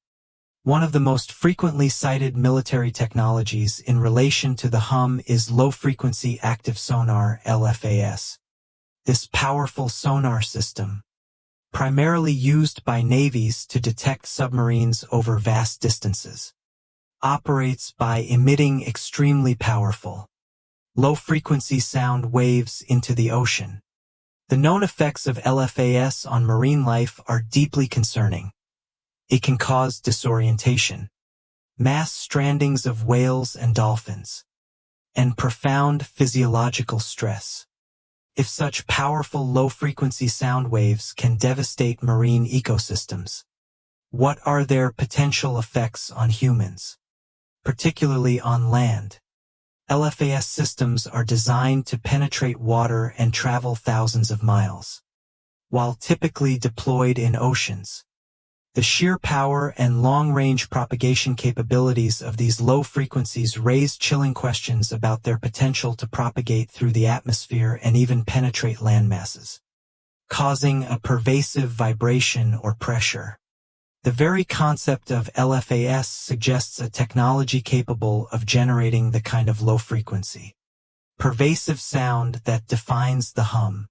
One of the most frequently cited military technologies in relation to the hum is low-frequency active sonar, LFAS. This powerful sonar system, primarily used by navies to detect submarines over vast distances, operates by emitting extremely powerful, low-frequency sound waves into the ocean. The known effects of LFAS on marine life are deeply concerning. It can cause disorientation, mass strandings of whales and dolphins, and profound physiological stress. If such powerful low-frequency sound waves can devastate marine ecosystems, what are their potential effects on humans, particularly on land? LFAS systems are designed to penetrate water and travel thousands of miles. While typically deployed in oceans, the sheer power and long-range propagation capabilities of these low frequencies raise chilling questions about their potential to propagate through the atmosphere and even penetrate landmasses, causing a pervasive vibration or pressure. The very concept of LFAS suggests a technology capable of generating the kind of low-frequency, pervasive sound that defines the hum.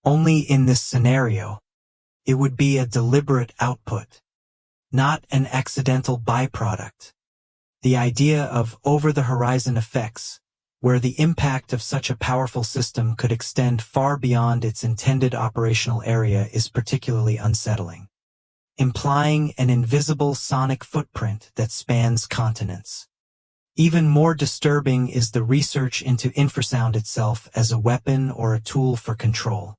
Only in this scenario, it would be a deliberate output, not an accidental byproduct. The idea of over-the-horizon effects, where the impact of such a powerful system could extend far beyond its intended operational area, is particularly unsettling, implying an invisible sonic footprint that spans continents. Even more disturbing is the research into infrasound itself as a weapon or a tool for control.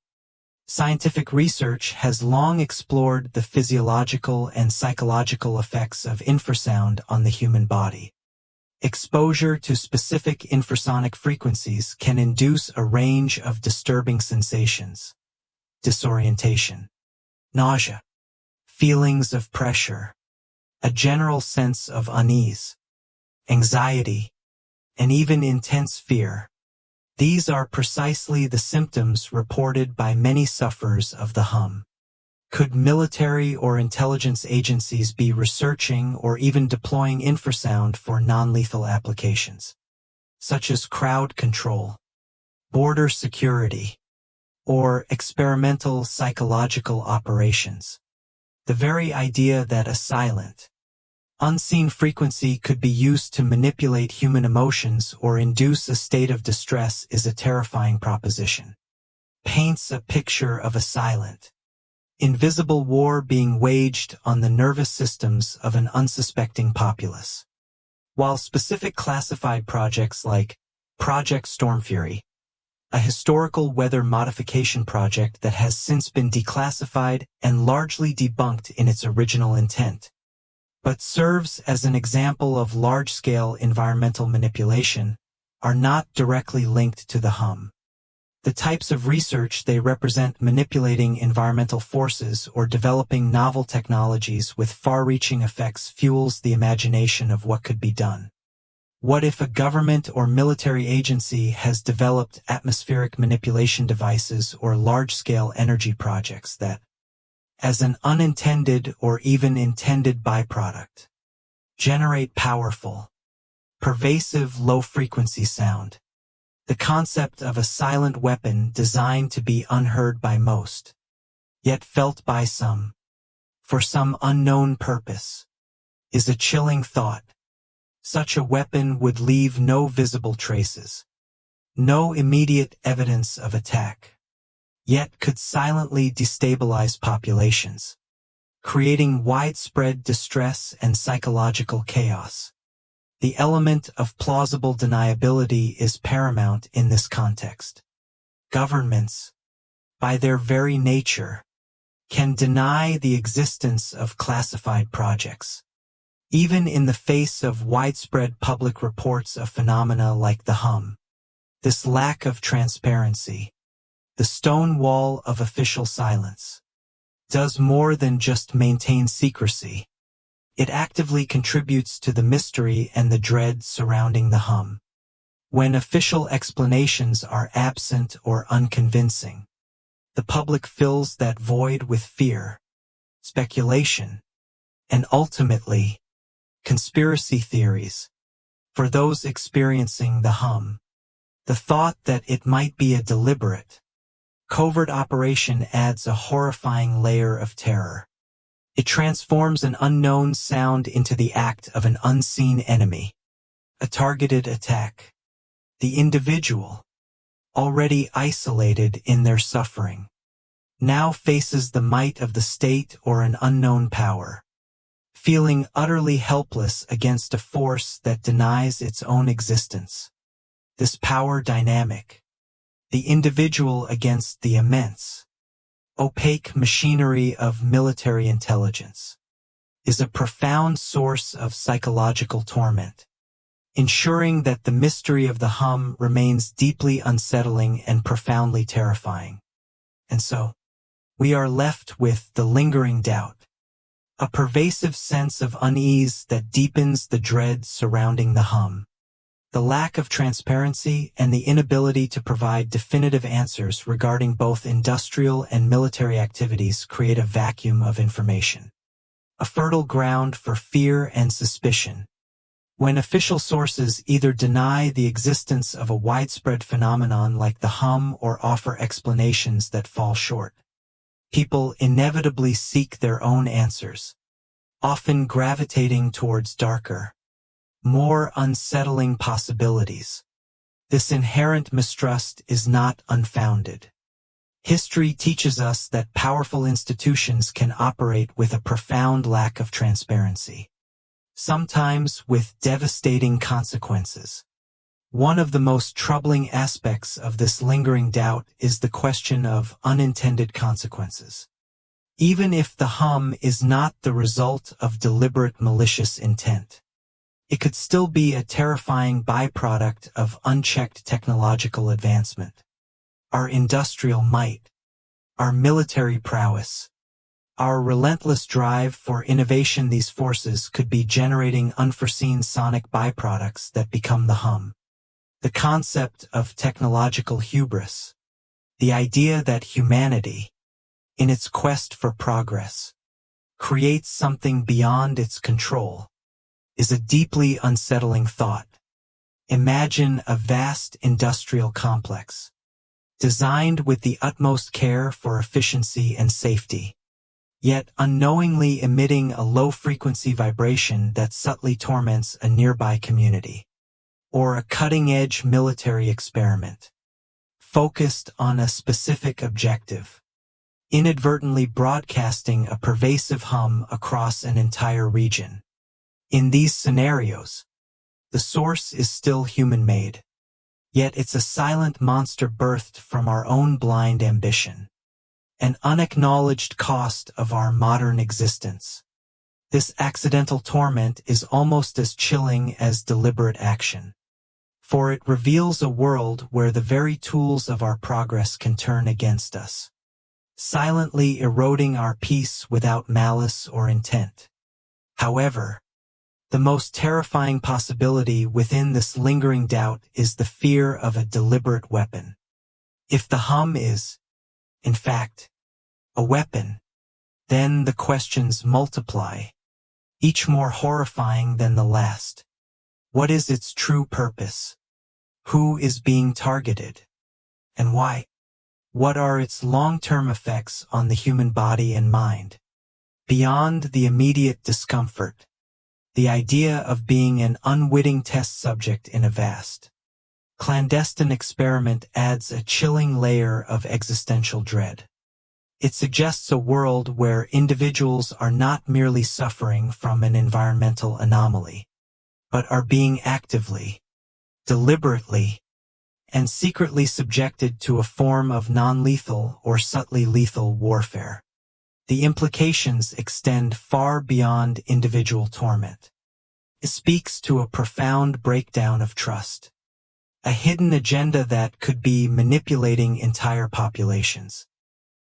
Scientific research has long explored the physiological and psychological effects of infrasound on the human body. Exposure to specific infrasonic frequencies can induce a range of disturbing sensations: disorientation, nausea, feelings of pressure, a general sense of unease, anxiety, and even intense fear. These are precisely the symptoms reported by many sufferers of the hum. Could military or intelligence agencies be researching or even deploying infrasound for non-lethal applications, such as crowd control, border security, or experimental psychological operations? The very idea that a silent, unseen frequency could be used to manipulate human emotions or induce a state of distress is a terrifying proposition. Paints a picture of a silent, invisible war being waged on the nervous systems of an unsuspecting populace. While specific classified projects like Project Stormfury, a historical weather modification project that has since been declassified and largely debunked in its original intent, but serves as an example of large-scale environmental manipulation, are not directly linked to the hum. The types of research they represent, manipulating environmental forces or developing novel technologies with far-reaching effects, fuels the imagination of what could be done. What if a government or military agency has developed atmospheric manipulation devices or large-scale energy projects that, as an unintended or even intended byproduct, generate powerful, pervasive low-frequency sound? The concept of a silent weapon designed to be unheard by most, yet felt by some, for some unknown purpose, is a chilling thought. Such a weapon would leave no visible traces, no immediate evidence of attack, yet could silently destabilize populations, creating widespread distress and psychological chaos. The element of plausible deniability is paramount in this context. Governments, by their very nature, can deny the existence of classified projects, even in the face of widespread public reports of phenomena like the hum. This lack of transparency, the stone wall of official silence, does more than just maintain secrecy. It actively contributes to the mystery and the dread surrounding the hum. When official explanations are absent or unconvincing, the public fills that void with fear, speculation, and ultimately, conspiracy theories. For those experiencing the hum, the thought that it might be a deliberate, covert operation adds a horrifying layer of terror. It transforms an unknown sound into the act of an unseen enemy, a targeted attack. The individual, already isolated in their suffering, now faces the might of the state or an unknown power, feeling utterly helpless against a force that denies its own existence. This power dynamic, the individual against the immense, opaque machinery of military intelligence, is a profound source of psychological torment, ensuring that the mystery of the hum remains deeply unsettling and profoundly terrifying. And so, we are left with the lingering doubt, a pervasive sense of unease that deepens the dread surrounding the hum. The lack of transparency and the inability to provide definitive answers regarding both industrial and military activities create a vacuum of information, a fertile ground for fear and suspicion. When official sources either deny the existence of a widespread phenomenon like the hum or offer explanations that fall short, people inevitably seek their own answers, often gravitating towards darker, more unsettling possibilities. This inherent mistrust is not unfounded. History teaches us that powerful institutions can operate with a profound lack of transparency, sometimes with devastating consequences. One of the most troubling aspects of this lingering doubt is the question of unintended consequences. Even if the hum is not the result of deliberate malicious intent, it could still be a terrifying byproduct of unchecked technological advancement. Our industrial might, our military prowess, our relentless drive for innovation, these forces could be generating unforeseen sonic byproducts that become the hum. The concept of technological hubris, the idea that humanity, in its quest for progress, creates something beyond its control, is a deeply unsettling thought. Imagine a vast industrial complex, designed with the utmost care for efficiency and safety, yet unknowingly emitting a low-frequency vibration that subtly torments a nearby community. Or a cutting-edge military experiment, focused on a specific objective, inadvertently broadcasting a pervasive hum across an entire region. In these scenarios, the source is still human-made, yet it's a silent monster birthed from our own blind ambition, an unacknowledged cost of our modern existence. This accidental torment is almost as chilling as deliberate action, for it reveals a world where the very tools of our progress can turn against us, silently eroding our peace without malice or intent. However, the most terrifying possibility within this lingering doubt is the fear of a deliberate weapon. If the hum is, in fact, a weapon, then the questions multiply, each more horrifying than the last. What is its true purpose? Who is being targeted? And why? What are its long-term effects on the human body and mind? Beyond the immediate discomfort, the idea of being an unwitting test subject in a vast, clandestine experiment adds a chilling layer of existential dread. It suggests a world where individuals are not merely suffering from an environmental anomaly, but are being actively, deliberately, and secretly subjected to a form of non-lethal or subtly lethal warfare. The implications extend far beyond individual torment. It speaks to a profound breakdown of trust, a hidden agenda that could be manipulating entire populations.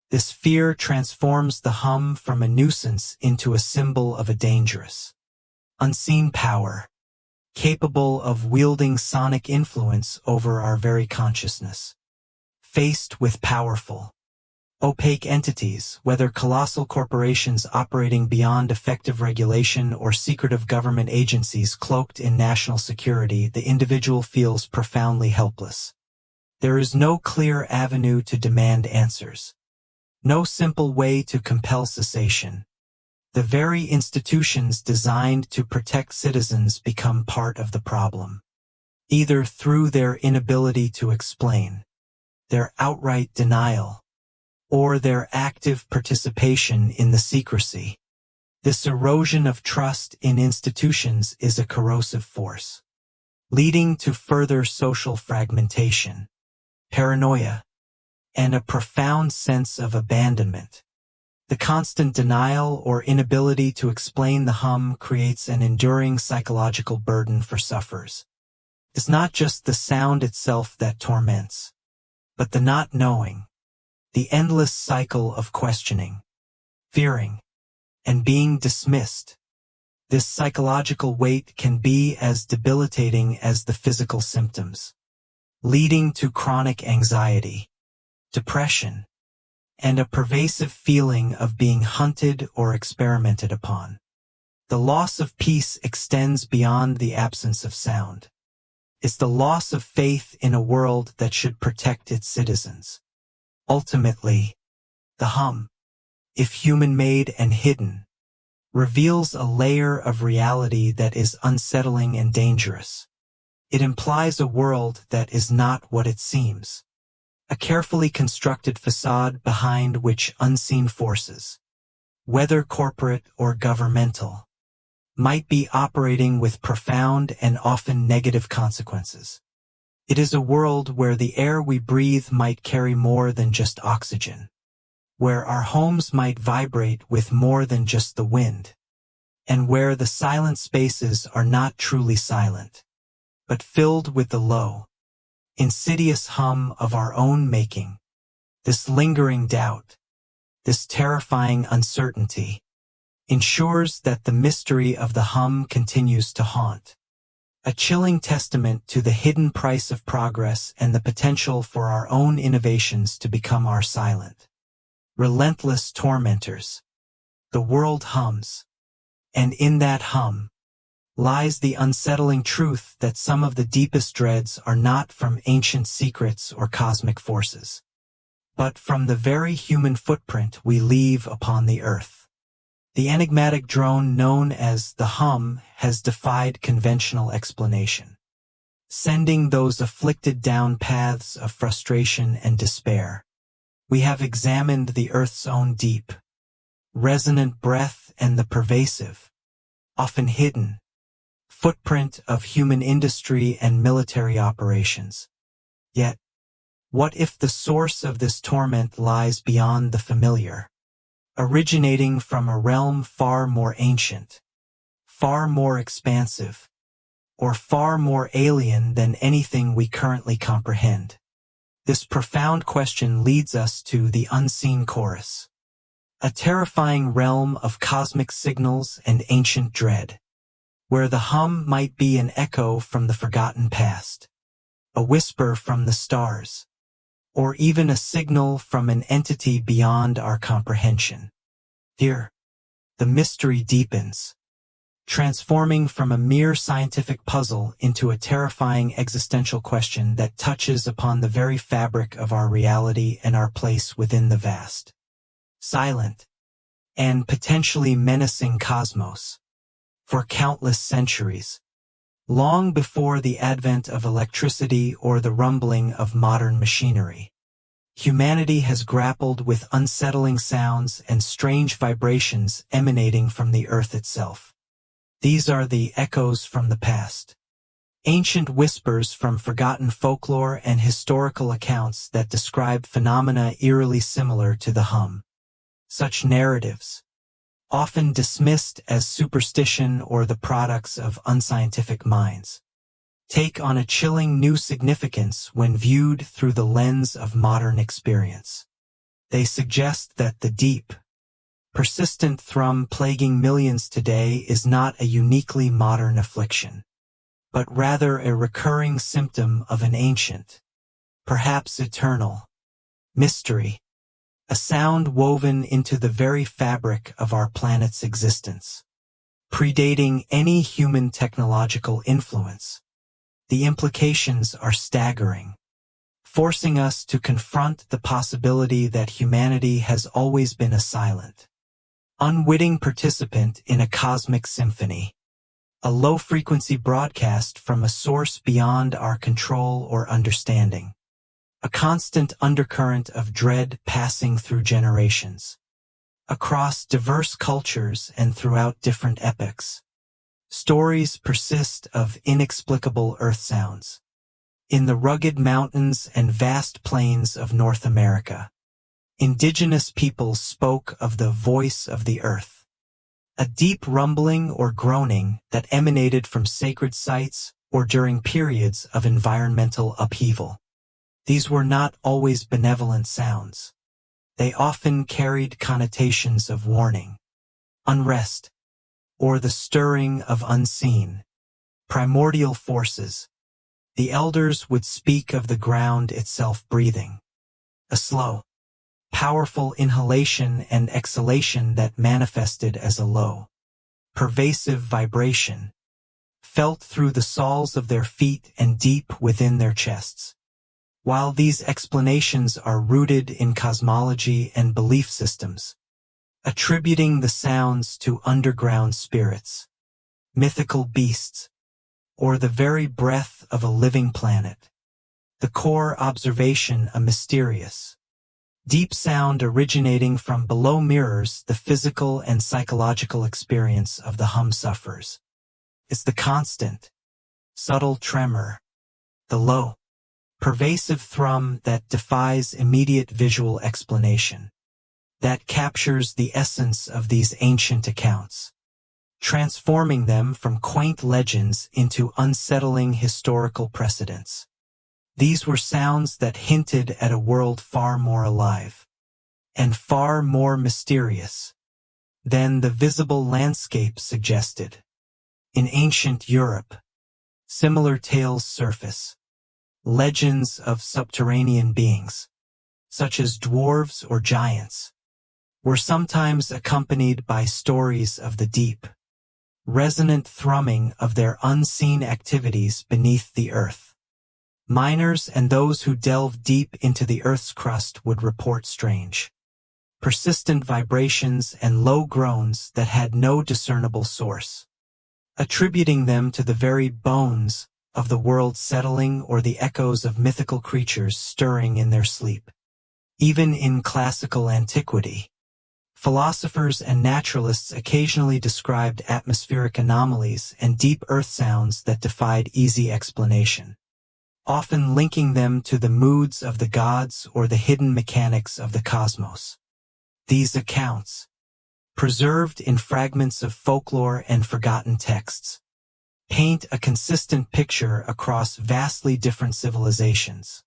This fear transforms the hum from a nuisance into a symbol of a dangerous, unseen power, capable of wielding sonic influence over our very consciousness. Faced with powerful, opaque entities, whether colossal corporations operating beyond effective regulation or secretive government agencies cloaked in national security, the individual feels profoundly helpless. There is no clear avenue to demand answers, no simple way to compel cessation. The very institutions designed to protect citizens become part of the problem, either through their inability to explain, their outright denial, or their active participation in the secrecy. This erosion of trust in institutions is a corrosive force, leading to further social fragmentation, paranoia, and a profound sense of abandonment. The constant denial or inability to explain the hum creates an enduring psychological burden for sufferers. It's not just the sound itself that torments, but the not knowing, the endless cycle of questioning, fearing, and being dismissed. This psychological weight can be as debilitating as the physical symptoms, leading to chronic anxiety, depression, and a pervasive feeling of being hunted or experimented upon. The loss of peace extends beyond the absence of sound. It's the loss of faith in a world that should protect its citizens. Ultimately, the hum, if human-made and hidden, reveals a layer of reality that is unsettling and dangerous. It implies a world that is not what it seems. A carefully constructed facade behind which unseen forces, whether corporate or governmental, might be operating with profound and often negative consequences. It is a world where the air we breathe might carry more than just oxygen, where our homes might vibrate with more than just the wind, and where the silent spaces are not truly silent, but filled with the low, insidious hum of our own making. This lingering doubt, this terrifying uncertainty, ensures that the mystery of the hum continues to haunt. A chilling testament to the hidden price of progress and the potential for our own innovations to become our silent, relentless tormentors. The world hums, and in that hum lies the unsettling truth that some of the deepest dreads are not from ancient secrets or cosmic forces, but from the very human footprint we leave upon the earth. The enigmatic drone known as the hum has defied conventional explanation, sending those afflicted down paths of frustration and despair. We have examined the Earth's own deep, resonant breath and the pervasive, often hidden, footprint of human industry and military operations. Yet, what if the source of this torment lies beyond the familiar, originating from a realm far more ancient, far more expansive, or far more alien than anything we currently comprehend? This profound question leads us to the unseen chorus, a terrifying realm of cosmic signals and ancient dread, where the hum might be an echo from the forgotten past, a whisper from the stars, or even a signal from an entity beyond our comprehension. Here, the mystery deepens, transforming from a mere scientific puzzle into a terrifying existential question that touches upon the very fabric of our reality and our place within the vast, silent, and potentially menacing cosmos. For countless centuries, long before the advent of electricity or the rumbling of modern machinery, humanity has grappled with unsettling sounds and strange vibrations emanating from the earth itself. These are the echoes from the past, ancient whispers from forgotten folklore and historical accounts that describe phenomena eerily similar to the hum. Such narratives, often dismissed as superstition or the products of unscientific minds, take on a chilling new significance when viewed through the lens of modern experience. They suggest that the deep, persistent thrum plaguing millions today is not a uniquely modern affliction, but rather a recurring symptom of an ancient, perhaps eternal, mystery, a sound woven into the very fabric of our planet's existence, predating any human technological influence. The implications are staggering, forcing us to confront the possibility that humanity has always been a silent, unwitting participant in a cosmic symphony, a low-frequency broadcast from a source beyond our control or understanding, a constant undercurrent of dread passing through generations, across diverse cultures and throughout different epochs. Stories persist of inexplicable earth sounds. In the rugged mountains and vast plains of North America, indigenous peoples spoke of the voice of the earth, a deep rumbling or groaning that emanated from sacred sites or during periods of environmental upheaval. These were not always benevolent sounds. They often carried connotations of warning, unrest, or the stirring of unseen, primordial forces. The elders would speak of the ground itself breathing, a slow, powerful inhalation and exhalation that manifested as a low, pervasive vibration, felt through the soles of their feet and deep within their chests. While these explanations are rooted in cosmology and belief systems, attributing the sounds to underground spirits, mythical beasts, or the very breath of a living planet. The core observation a mysterious, deep sound originating from below mirrors the physical and psychological experience of the hum sufferers. It's the constant, subtle tremor, the low, pervasive thrum that defies immediate visual explanation, that captures the essence of these ancient accounts, transforming them from quaint legends into unsettling historical precedents. These were sounds that hinted at a world far more alive and far more mysterious than the visible landscape suggested. In ancient Europe, similar tales surface. Legends of subterranean beings, such as dwarves or giants, were sometimes accompanied by stories of the deep, resonant thrumming of their unseen activities beneath the earth. Miners and those who delved deep into the Earth's crust would report strange, persistent vibrations and low groans that had no discernible source, attributing them to the very bones of the world settling or the echoes of mythical creatures stirring in their sleep. Even in classical antiquity, philosophers and naturalists occasionally described atmospheric anomalies and deep earth sounds that defied easy explanation, often linking them to the moods of the gods or the hidden mechanics of the cosmos. These accounts, preserved in fragments of folklore and forgotten texts, paint a consistent picture across vastly different civilizations.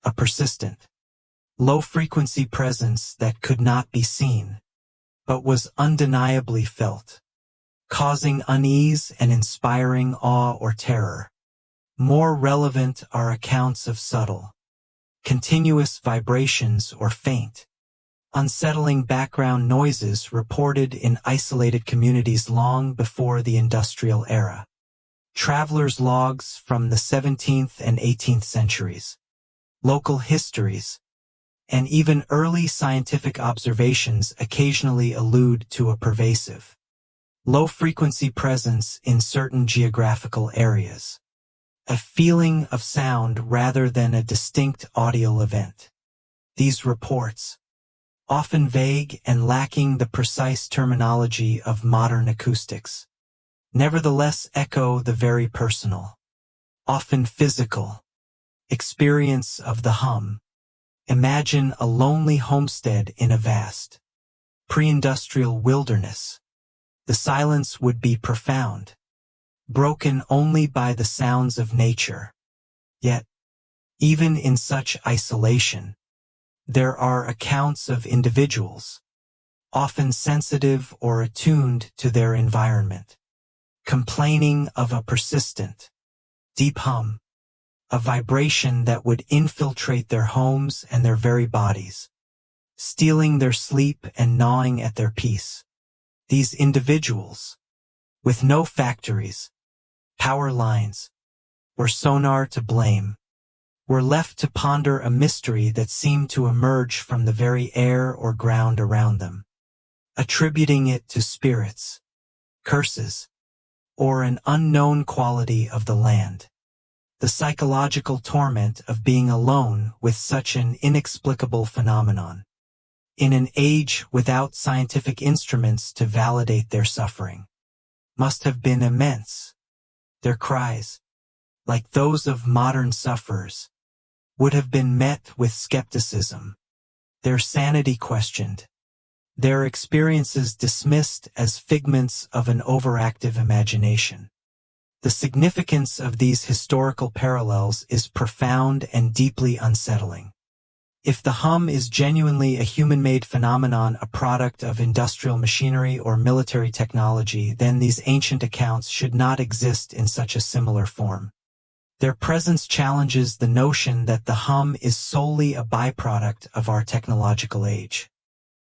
A persistent, low-frequency presence that could not be seen, but was undeniably felt, causing unease and inspiring awe or terror. More relevant are accounts of subtle, continuous vibrations or faint, unsettling background noises reported in isolated communities long before the industrial era. Travelers' logs from the 17th and 18th centuries, local histories, and even early scientific observations occasionally allude to a pervasive, low-frequency presence in certain geographical areas. A feeling of sound rather than a distinct audio event. These reports, often vague and lacking the precise terminology of modern acoustics, nevertheless echo the very personal, often physical, experience of the hum. Imagine a lonely homestead in a vast, pre-industrial wilderness. The silence would be profound, broken only by the sounds of nature. Yet, even in such isolation, there are accounts of individuals, often sensitive or attuned to their environment, complaining of a persistent, deep hum, a vibration that would infiltrate their homes and their very bodies, stealing their sleep and gnawing at their peace. These individuals, with no factories, power lines, or sonar to blame, were left to ponder a mystery that seemed to emerge from the very air or ground around them, attributing it to spirits, curses, or an unknown quality of the land. The psychological torment of being alone with such an inexplicable phenomenon, in an age without scientific instruments to validate their suffering, must have been immense. Their cries, like those of modern sufferers, would have been met with skepticism, their sanity questioned, their experiences dismissed as figments of an overactive imagination. The significance of these historical parallels is profound and deeply unsettling. If the hum is genuinely a human-made phenomenon, a product of industrial machinery or military technology, then these ancient accounts should not exist in such a similar form. Their presence challenges the notion that the hum is solely a byproduct of our technological age.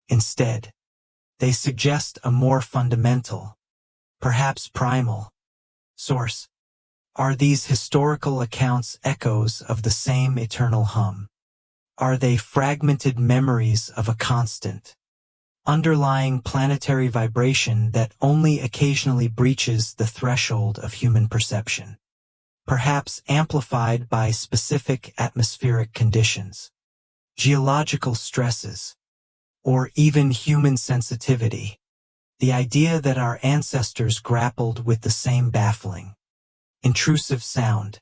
Instead, they suggest a more fundamental, perhaps primal, source. Are these historical accounts echoes of the same eternal hum? Are they fragmented memories of a constant, underlying planetary vibration that only occasionally breaches the threshold of human perception? perhaps amplified by specific atmospheric conditions, geological stresses, or even human sensitivity. The idea that our ancestors grappled with the same baffling, intrusive sound,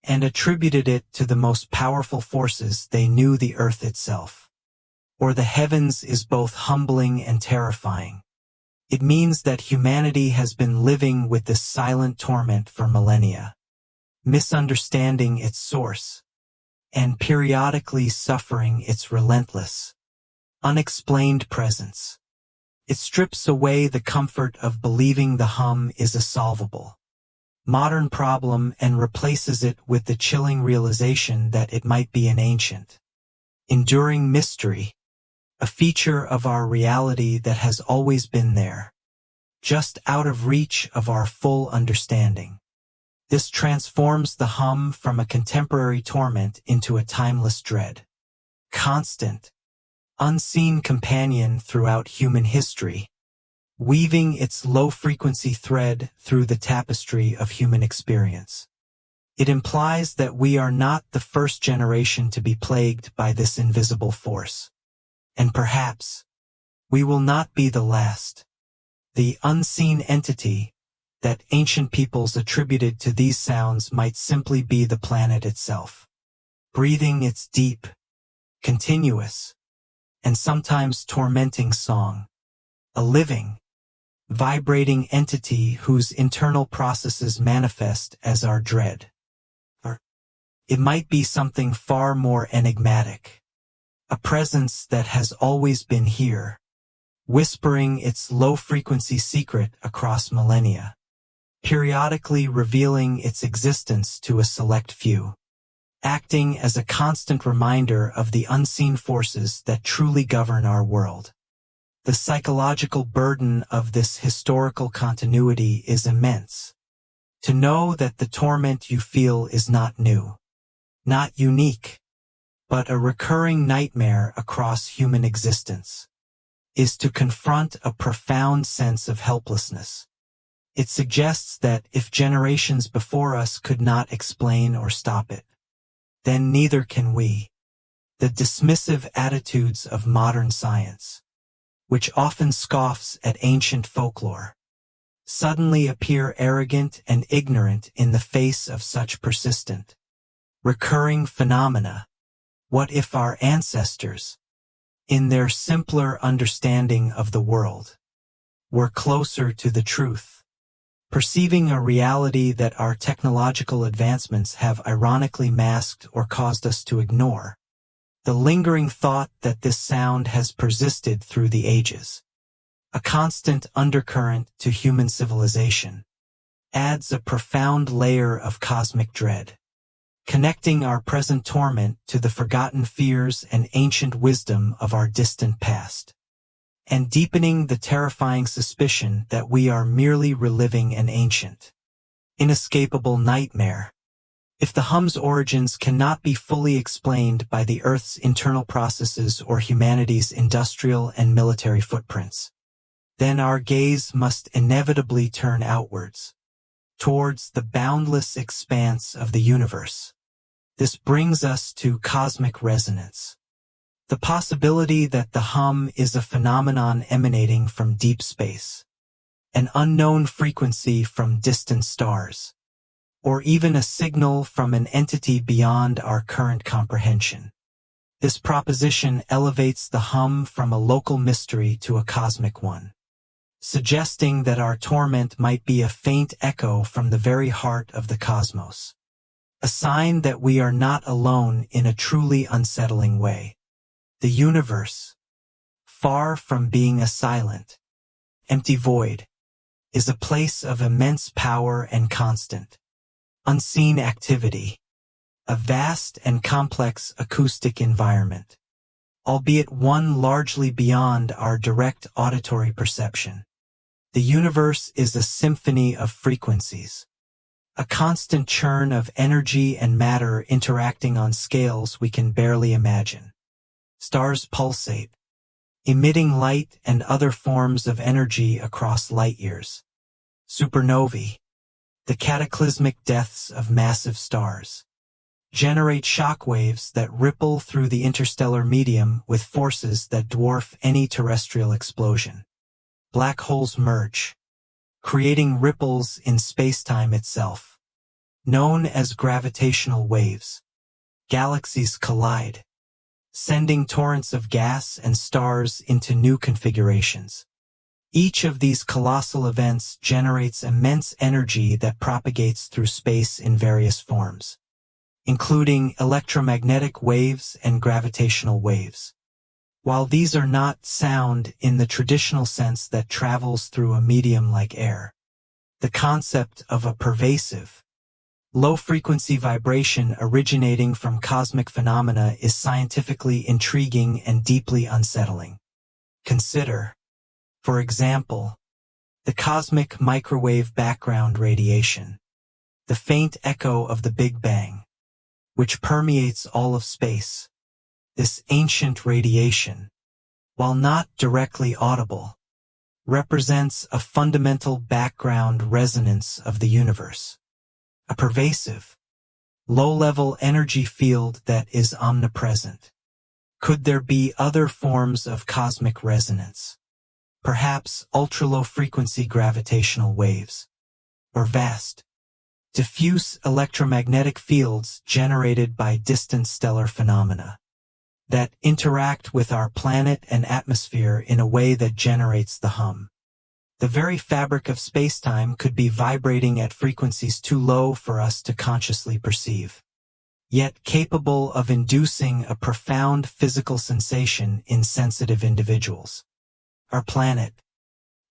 and attributed it to the most powerful forces they knew, the earth itself, or the heavens, is both humbling and terrifying. It means that humanity has been living with this silent torment for millennia, misunderstanding its source, and periodically suffering its relentless, unexplained presence. It strips away the comfort of believing the hum is a solvable, modern problem and replaces it with the chilling realization that it might be an ancient, enduring mystery, a feature of our reality that has always been there, just out of reach of our full understanding. This transforms the hum from a contemporary torment into a timeless dread, constant, unseen companion throughout human history, weaving its low-frequency thread through the tapestry of human experience. It implies that we are not the first generation to be plagued by this invisible force. And perhaps we will not be the last. The unseen entity that ancient peoples attributed to these sounds might simply be the planet itself, breathing its deep, continuous, and sometimes tormenting song, a living, vibrating entity whose internal processes manifest as our dread. Or it might be something far more enigmatic, a presence that has always been here, whispering its low-frequency secret across millennia, periodically revealing its existence to a select few, acting as a constant reminder of the unseen forces that truly govern our world. The psychological burden of this historical continuity is immense. To know that the torment you feel is not new, not unique, but a recurring nightmare across human existence, is to confront a profound sense of helplessness. It suggests that if generations before us could not explain or stop it, then neither can we. The dismissive attitudes of modern science, which often scoffs at ancient folklore, suddenly appear arrogant and ignorant in the face of such persistent, recurring phenomena. What if our ancestors, in their simpler understanding of the world, were closer to the truth, perceiving a reality that our technological advancements have ironically masked or caused us to ignore? The lingering thought that this sound has persisted through the ages, a constant undercurrent to human civilization, adds a profound layer of cosmic dread, connecting our present torment to the forgotten fears and ancient wisdom of our distant past, and deepening the terrifying suspicion that we are merely reliving an ancient, inescapable nightmare. If the hum's origins cannot be fully explained by the Earth's internal processes or humanity's industrial and military footprints, then our gaze must inevitably turn outwards, towards the boundless expanse of the universe. This brings us to cosmic resonance, the possibility that the hum is a phenomenon emanating from deep space, an unknown frequency from distant stars, or even a signal from an entity beyond our current comprehension. This proposition elevates the hum from a local mystery to a cosmic one, suggesting that our torment might be a faint echo from the very heart of the cosmos, a sign that we are not alone in a truly unsettling way. The universe, far from being a silent, empty void, is a place of immense power and constant, unseen activity, a vast and complex acoustic environment, albeit one largely beyond our direct auditory perception. The universe is a symphony of frequencies, a constant churn of energy and matter interacting on scales we can barely imagine. Stars pulsate, emitting light and other forms of energy across light years. Supernovae, the cataclysmic deaths of massive stars, generate shock waves that ripple through the interstellar medium with forces that dwarf any terrestrial explosion. Black holes merge, creating ripples in spacetime itself, known as gravitational waves. Galaxies collide, sending torrents of gas and stars into new configurations. Each of these colossal events generates immense energy that propagates through space in various forms, including electromagnetic waves and gravitational waves. While these are not sound in the traditional sense that travels through a medium like air, the concept of a pervasive, low-frequency vibration originating from cosmic phenomena is scientifically intriguing and deeply unsettling. Consider, for example, the cosmic microwave background radiation, the faint echo of the Big Bang, which permeates all of space. This ancient radiation, while not directly audible, represents a fundamental background resonance of the universe, a pervasive, low-level energy field that is omnipresent. Could there be other forms of cosmic resonance? Perhaps ultra-low-frequency gravitational waves, or vast, diffuse electromagnetic fields generated by distant stellar phenomena that interact with our planet and atmosphere in a way that generates the hum. The very fabric of spacetime could be vibrating at frequencies too low for us to consciously perceive, yet capable of inducing a profound physical sensation in sensitive individuals. Our planet,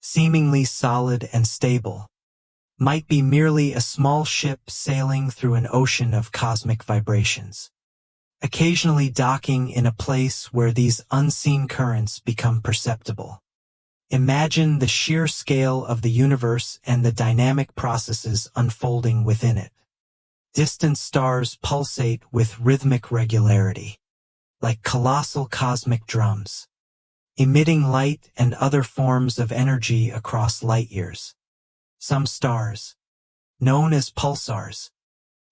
seemingly solid and stable, might be merely a small ship sailing through an ocean of cosmic vibrations, occasionally docking in a place where these unseen currents become perceptible. Imagine the sheer scale of the universe and the dynamic processes unfolding within it. Distant stars pulsate with rhythmic regularity, like colossal cosmic drums, emitting light and other forms of energy across light years. Some stars, known as pulsars,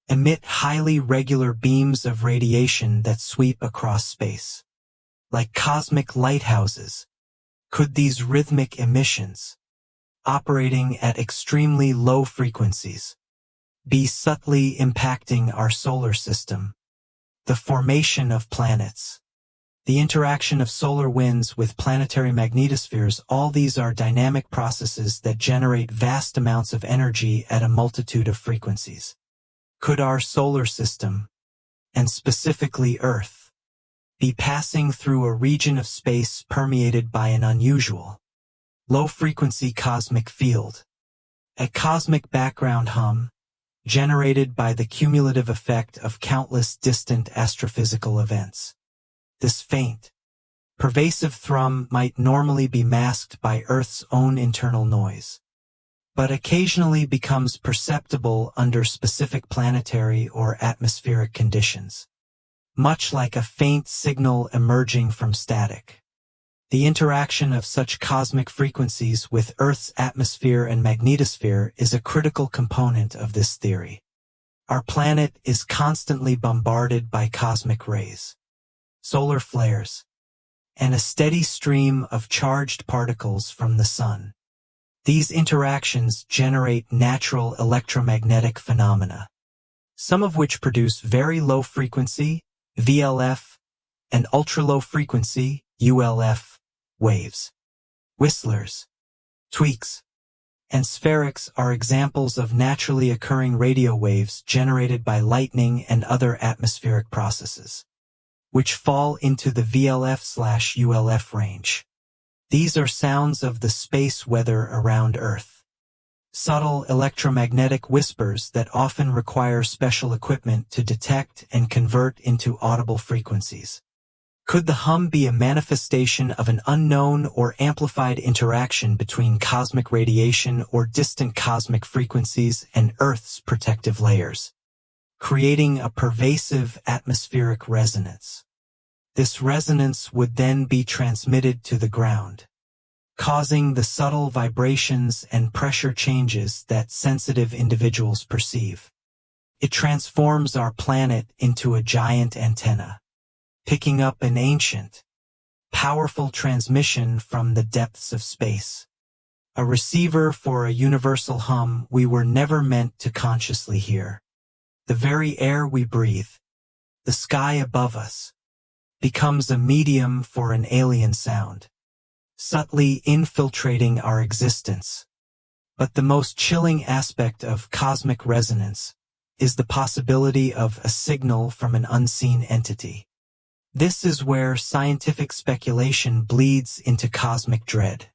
emit highly regular beams of radiation that sweep across space. Like cosmic lighthouses, could these rhythmic emissions, operating at extremely low frequencies, be subtly impacting our solar system, the formation of planets, the interaction of solar winds with planetary magnetospheres? All these are dynamic processes that generate vast amounts of energy at a multitude of frequencies. Could our solar system, and specifically Earth, be passing through a region of space permeated by an unusual, low-frequency cosmic field, a cosmic background hum, generated by the cumulative effect of countless distant astrophysical events? This faint, pervasive thrum might normally be masked by Earth's own internal noise, but occasionally becomes perceptible under specific planetary or atmospheric conditions, much like a faint signal emerging from static. The interaction of such cosmic frequencies with Earth's atmosphere and magnetosphere is a critical component of this theory. Our planet is constantly bombarded by cosmic rays, solar flares, and a steady stream of charged particles from the sun. These interactions generate natural electromagnetic phenomena, some of which produce very low frequency, VLF, and ultra-low frequency, ULF, waves. Whistlers, tweaks, and spherics are examples of naturally occurring radio waves generated by lightning and other atmospheric processes, which fall into the VLF/ULF range. These are sounds of the space weather around Earth, subtle electromagnetic whispers that often require special equipment to detect and convert into audible frequencies. Could the hum be a manifestation of an unknown or amplified interaction between cosmic radiation or distant cosmic frequencies and Earth's protective layers, creating a pervasive atmospheric resonance? This resonance would then be transmitted to the ground, causing the subtle vibrations and pressure changes that sensitive individuals perceive. It transforms our planet into a giant antenna, picking up an ancient, powerful transmission from the depths of space. A receiver for a universal hum we were never meant to consciously hear. The very air we breathe, the sky above us, becomes a medium for an alien sound, subtly infiltrating our existence. But the most chilling aspect of cosmic resonance is the possibility of a signal from an unseen entity. This is where scientific speculation bleeds into cosmic dread,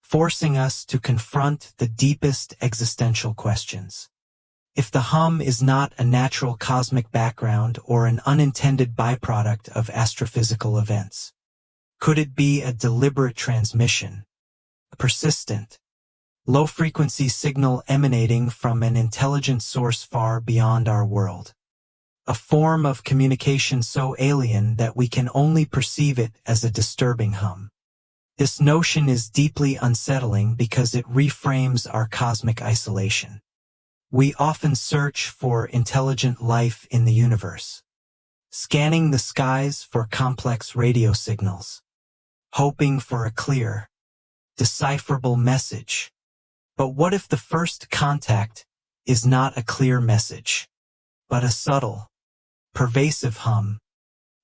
forcing us to confront the deepest existential questions. If the hum is not a natural cosmic background or an unintended byproduct of astrophysical events, could it be a deliberate transmission, a persistent, low-frequency signal emanating from an intelligent source far beyond our world? A form of communication so alien that we can only perceive it as a disturbing hum. This notion is deeply unsettling because it reframes our cosmic isolation. We often search for intelligent life in the universe, scanning the skies for complex radio signals, hoping for a clear, decipherable message. But what if the first contact is not a clear message, but a subtle, pervasive hum,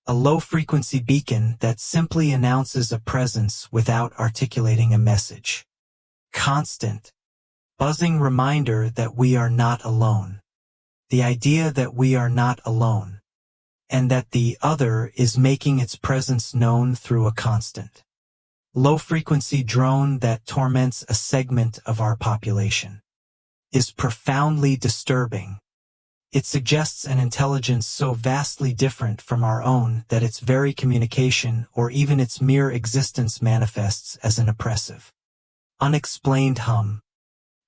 a low-frequency beacon that simply announces a presence without articulating a message? Constant, buzzing reminder that we are not alone. The idea that we are not alone, and that the other is making its presence known through a constant, low-frequency drone that torments a segment of our population, is profoundly disturbing. It suggests an intelligence so vastly different from our own that its very communication or even its mere existence manifests as an oppressive, unexplained hum.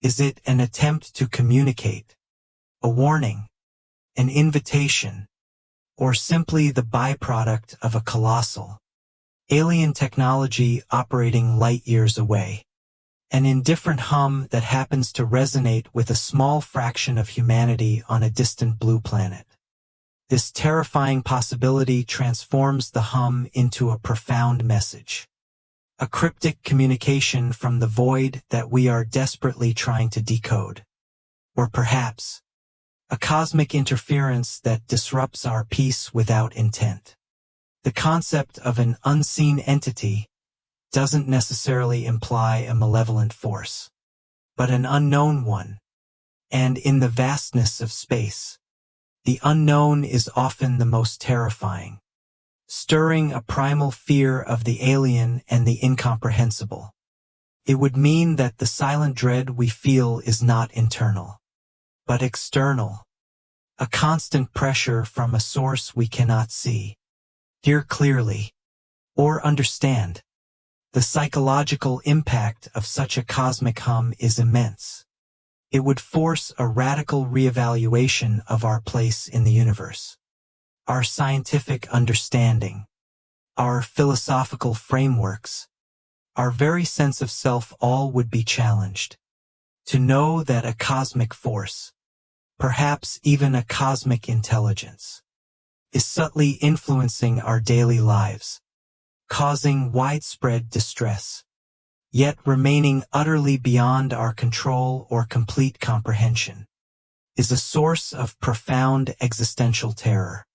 Is it an attempt to communicate, a warning, an invitation, or simply the byproduct of a colossal, alien technology operating light years away? An indifferent hum that happens to resonate with a small fraction of humanity on a distant blue planet. This terrifying possibility transforms the hum into a profound message, a cryptic communication from the void that we are desperately trying to decode. Or perhaps, a cosmic interference that disrupts our peace without intent. The concept of an unseen entity doesn't necessarily imply a malevolent force, but an unknown one. And in the vastness of space, the unknown is often the most terrifying, stirring a primal fear of the alien and the incomprehensible. It would mean that the silent dread we feel is not internal, but external, a constant pressure from a source we cannot see, hear clearly, or understand. The psychological impact of such a cosmic hum is immense. It would force a radical reevaluation of our place in the universe, our scientific understanding, our philosophical frameworks, our very sense of self. All would be challenged. To know that a cosmic force, perhaps even a cosmic intelligence, is subtly influencing our daily lives, causing widespread distress, yet remaining utterly beyond our control or complete comprehension, is a source of profound existential terror.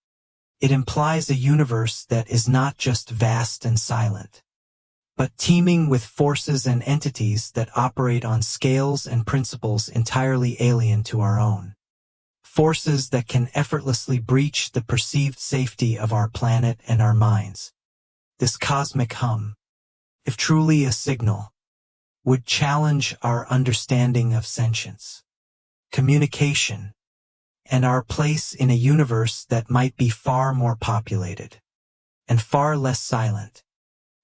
It implies a universe that is not just vast and silent, but teeming with forces and entities that operate on scales and principles entirely alien to our own. Forces that can effortlessly breach the perceived safety of our planet and our minds. This cosmic hum, if truly a signal, would challenge our understanding of sentience, communication, and our place in a universe that might be far more populated and far less silent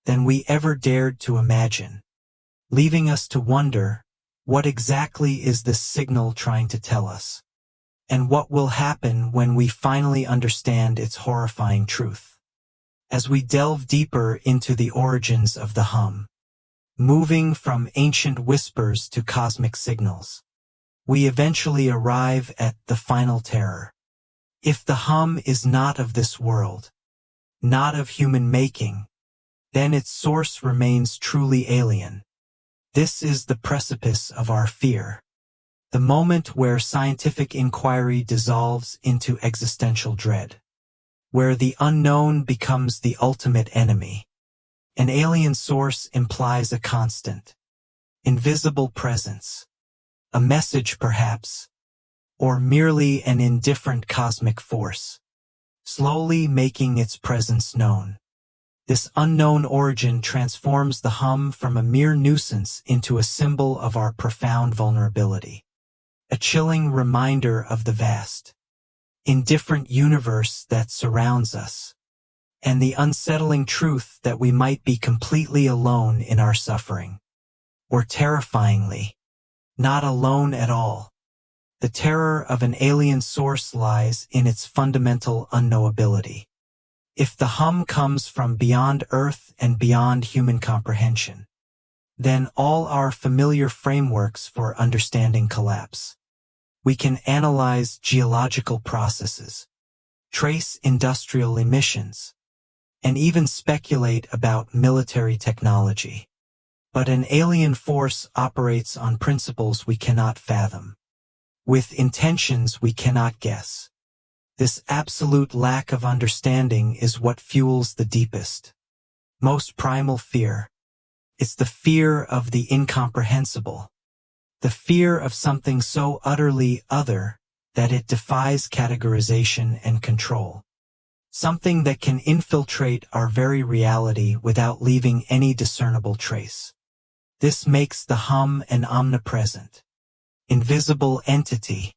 than we ever dared to imagine, leaving us to wonder, what exactly is this signal trying to tell us? And what will happen when we finally understand its horrifying truth? As we delve deeper into the origins of the hum, moving from ancient whispers to cosmic signals. We eventually arrive at the final terror. If the hum is not of this world, not of human making, then its source remains truly alien. This is the precipice of our fear, the moment where scientific inquiry dissolves into existential dread, where the unknown becomes the ultimate enemy. An alien source implies a constant, invisible presence, a message perhaps, or merely an indifferent cosmic force, slowly making its presence known. This unknown origin transforms the hum from a mere nuisance into a symbol of our profound vulnerability, a chilling reminder of the vast, indifferent universe that surrounds us, and the unsettling truth that we might be completely alone in our suffering, or terrifyingly, not alone at all. The terror of an alien source lies in its fundamental unknowability. If the hum comes from beyond Earth and beyond human comprehension, then all our familiar frameworks for understanding collapse. We can analyze geological processes, trace industrial emissions, and even speculate about military technology. But an alien force operates on principles we cannot fathom, with intentions we cannot guess. This absolute lack of understanding is what fuels the deepest, most primal fear. It's the fear of the incomprehensible, the fear of something so utterly other that it defies categorization and control, something that can infiltrate our very reality without leaving any discernible trace. This makes the hum an omnipresent, invisible entity,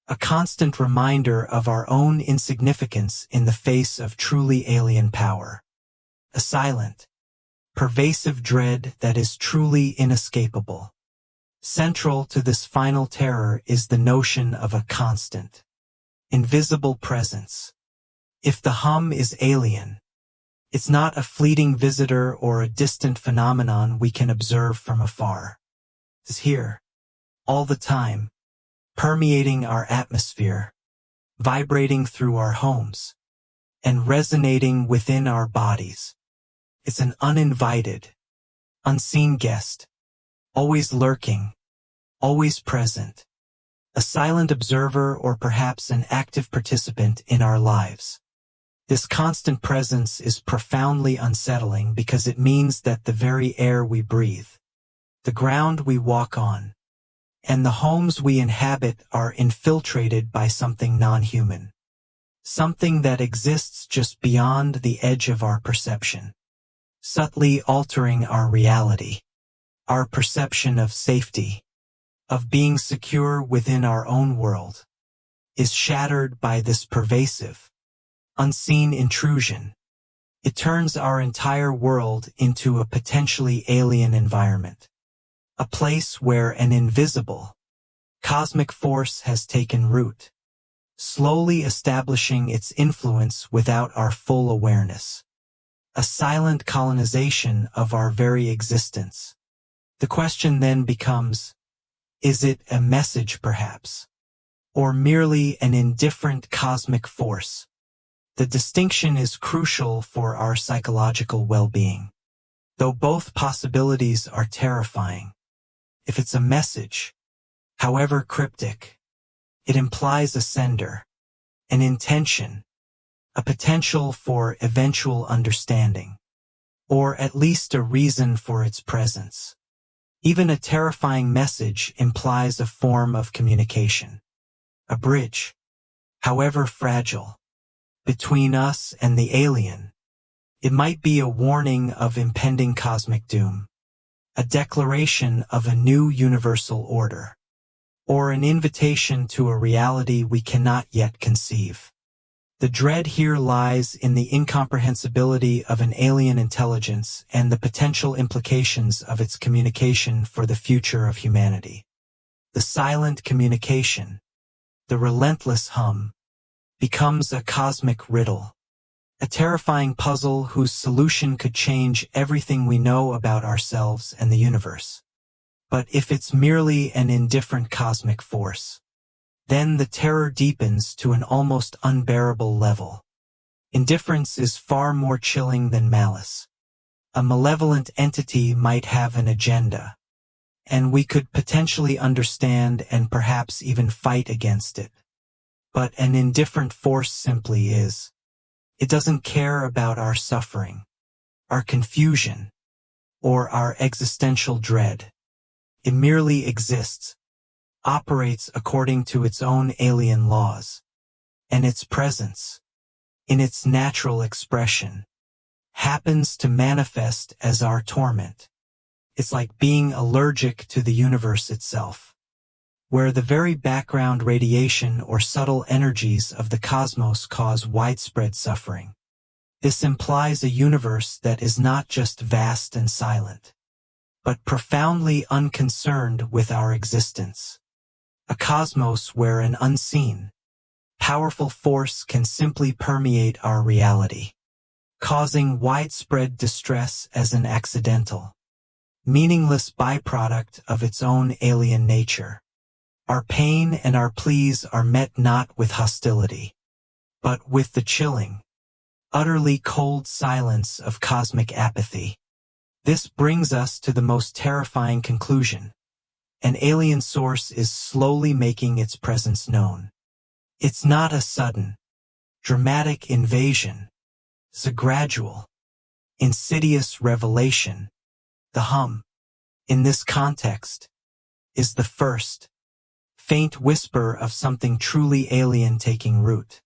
a constant reminder of our own insignificance in the face of truly alien power. A silent, pervasive dread that is truly inescapable. Central to this final terror is the notion of a constant, invisible presence. If the hum is alien, it's not a fleeting visitor or a distant phenomenon we can observe from afar. It's here, all the time, permeating our atmosphere, vibrating through our homes, and resonating within our bodies. It's an uninvited, unseen guest, always lurking, always present, a silent observer or perhaps an active participant in our lives. This constant presence is profoundly unsettling because it means that the very air we breathe, the ground we walk on, and the homes we inhabit are infiltrated by something non-human, something that exists just beyond the edge of our perception, subtly altering our reality, our perception of safety, of being secure within our own world, is shattered by this pervasive, unseen intrusion. It turns our entire world into a potentially alien environment, a place where an invisible, cosmic force has taken root, slowly establishing its influence without our full awareness. A silent colonization of our very existence. The question then becomes, is it a message perhaps, or merely an indifferent cosmic force? The distinction is crucial for our psychological well-being. Though both possibilities are terrifying, if it's a message, however cryptic, it implies a sender, an intention, a potential for eventual understanding, or at least a reason for its presence. Even a terrifying message implies a form of communication, a bridge, however fragile, between us and the alien. It might be a warning of impending cosmic doom, a declaration of a new universal order, or an invitation to a reality we cannot yet conceive. The dread here lies in the incomprehensibility of an alien intelligence and the potential implications of its communication for the future of humanity. The silent communication, the relentless hum, becomes a cosmic riddle, A terrifying puzzle whose solution could change everything we know about ourselves and the universe. But if it's merely an indifferent cosmic force, then the terror deepens to an almost unbearable level. Indifference is far more chilling than malice. A malevolent entity might have an agenda, and we could potentially understand and perhaps even fight against it. But an indifferent force simply is. It doesn't care about our suffering, our confusion, or our existential dread. It merely exists, operates according to its own alien laws, and its presence, in its natural expression, happens to manifest as our torment. It's like being allergic to the universe itself, where the very background radiation or subtle energies of the cosmos cause widespread suffering. This implies a universe that is not just vast and silent, but profoundly unconcerned with our existence. A cosmos where an unseen, powerful force can simply permeate our reality, causing widespread distress as an accidental, meaningless byproduct of its own alien nature. Our pain and our pleas are met not with hostility, but with the chilling, utterly cold silence of cosmic apathy. This brings us to the most terrifying conclusion. An alien source is slowly making its presence known. It's not a sudden, dramatic invasion. It's a gradual, insidious revelation. The hum, in this context, is the first, faint whisper of something truly alien taking root.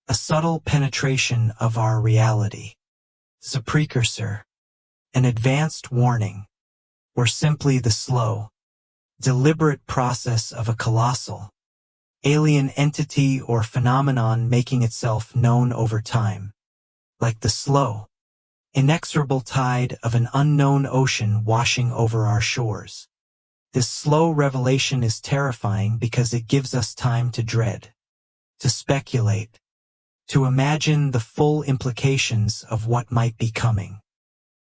A subtle penetration of our reality. It's a precursor, an advanced warning, or simply the slow, deliberate process of a colossal, alien entity or phenomenon making itself known over time, like the slow, inexorable tide of an unknown ocean washing over our shores. This slow revelation is terrifying because it gives us time to dread, to speculate, to imagine the full implications of what might be coming.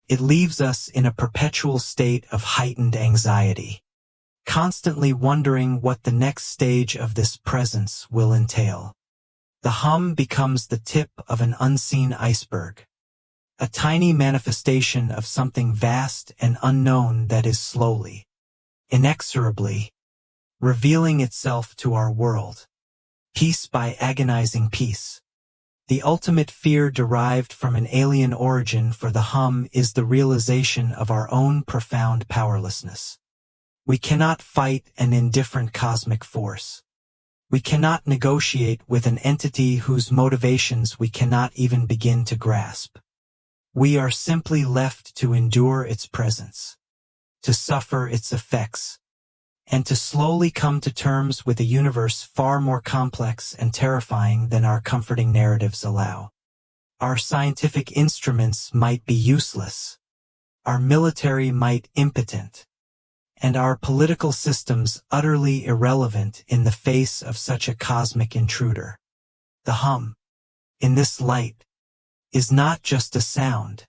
It leaves us in a perpetual state of heightened anxiety, constantly wondering what the next stage of this presence will entail. The hum becomes the tip of an unseen iceberg, a tiny manifestation of something vast and unknown that is slowly, inexorably, revealing itself to our world, piece by agonizing piece. The ultimate fear derived from an alien origin for the hum is the realization of our own profound powerlessness. We cannot fight an indifferent cosmic force. We cannot negotiate with an entity whose motivations we cannot even begin to grasp. We are simply left to endure its presence, to suffer its effects, and to slowly come to terms with a universe far more complex and terrifying than our comforting narratives allow. Our scientific instruments might be useless, our military might impotent, and our political systems utterly irrelevant in the face of such a cosmic intruder. The hum, in this light, is not just a sound.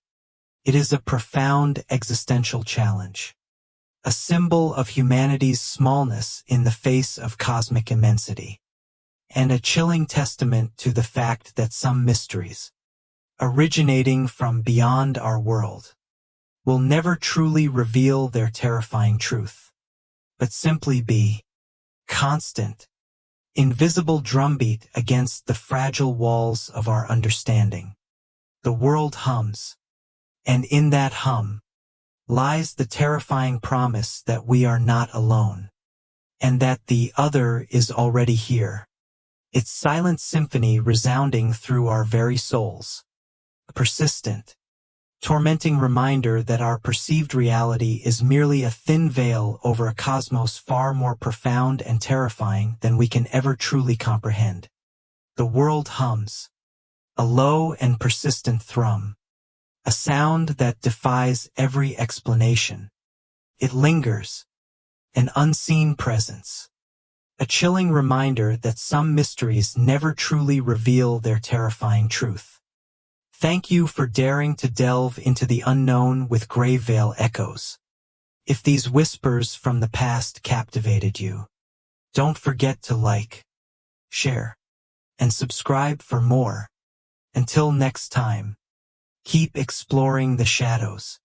It is a profound existential challenge, a symbol of humanity's smallness in the face of cosmic immensity, and a chilling testament to the fact that some mysteries, originating from beyond our world, will never truly reveal their terrifying truth, but simply be constant, invisible drumbeat against the fragile walls of our understanding. The world hums, and in that hum lies the terrifying promise that we are not alone, and that the other is already here, its silent symphony resounding through our very souls, a persistent, tormenting reminder that our perceived reality is merely a thin veil over a cosmos far more profound and terrifying than we can ever truly comprehend. The world hums, a low and persistent thrum, a sound that defies every explanation. It lingers, an unseen presence, a chilling reminder that some mysteries never truly reveal their terrifying truth. Thank you for daring to delve into the unknown with Grey Vale Echoes. If these whispers from the past captivated you, don't forget to like, share, and subscribe for more. Until next time, keep exploring the shadows.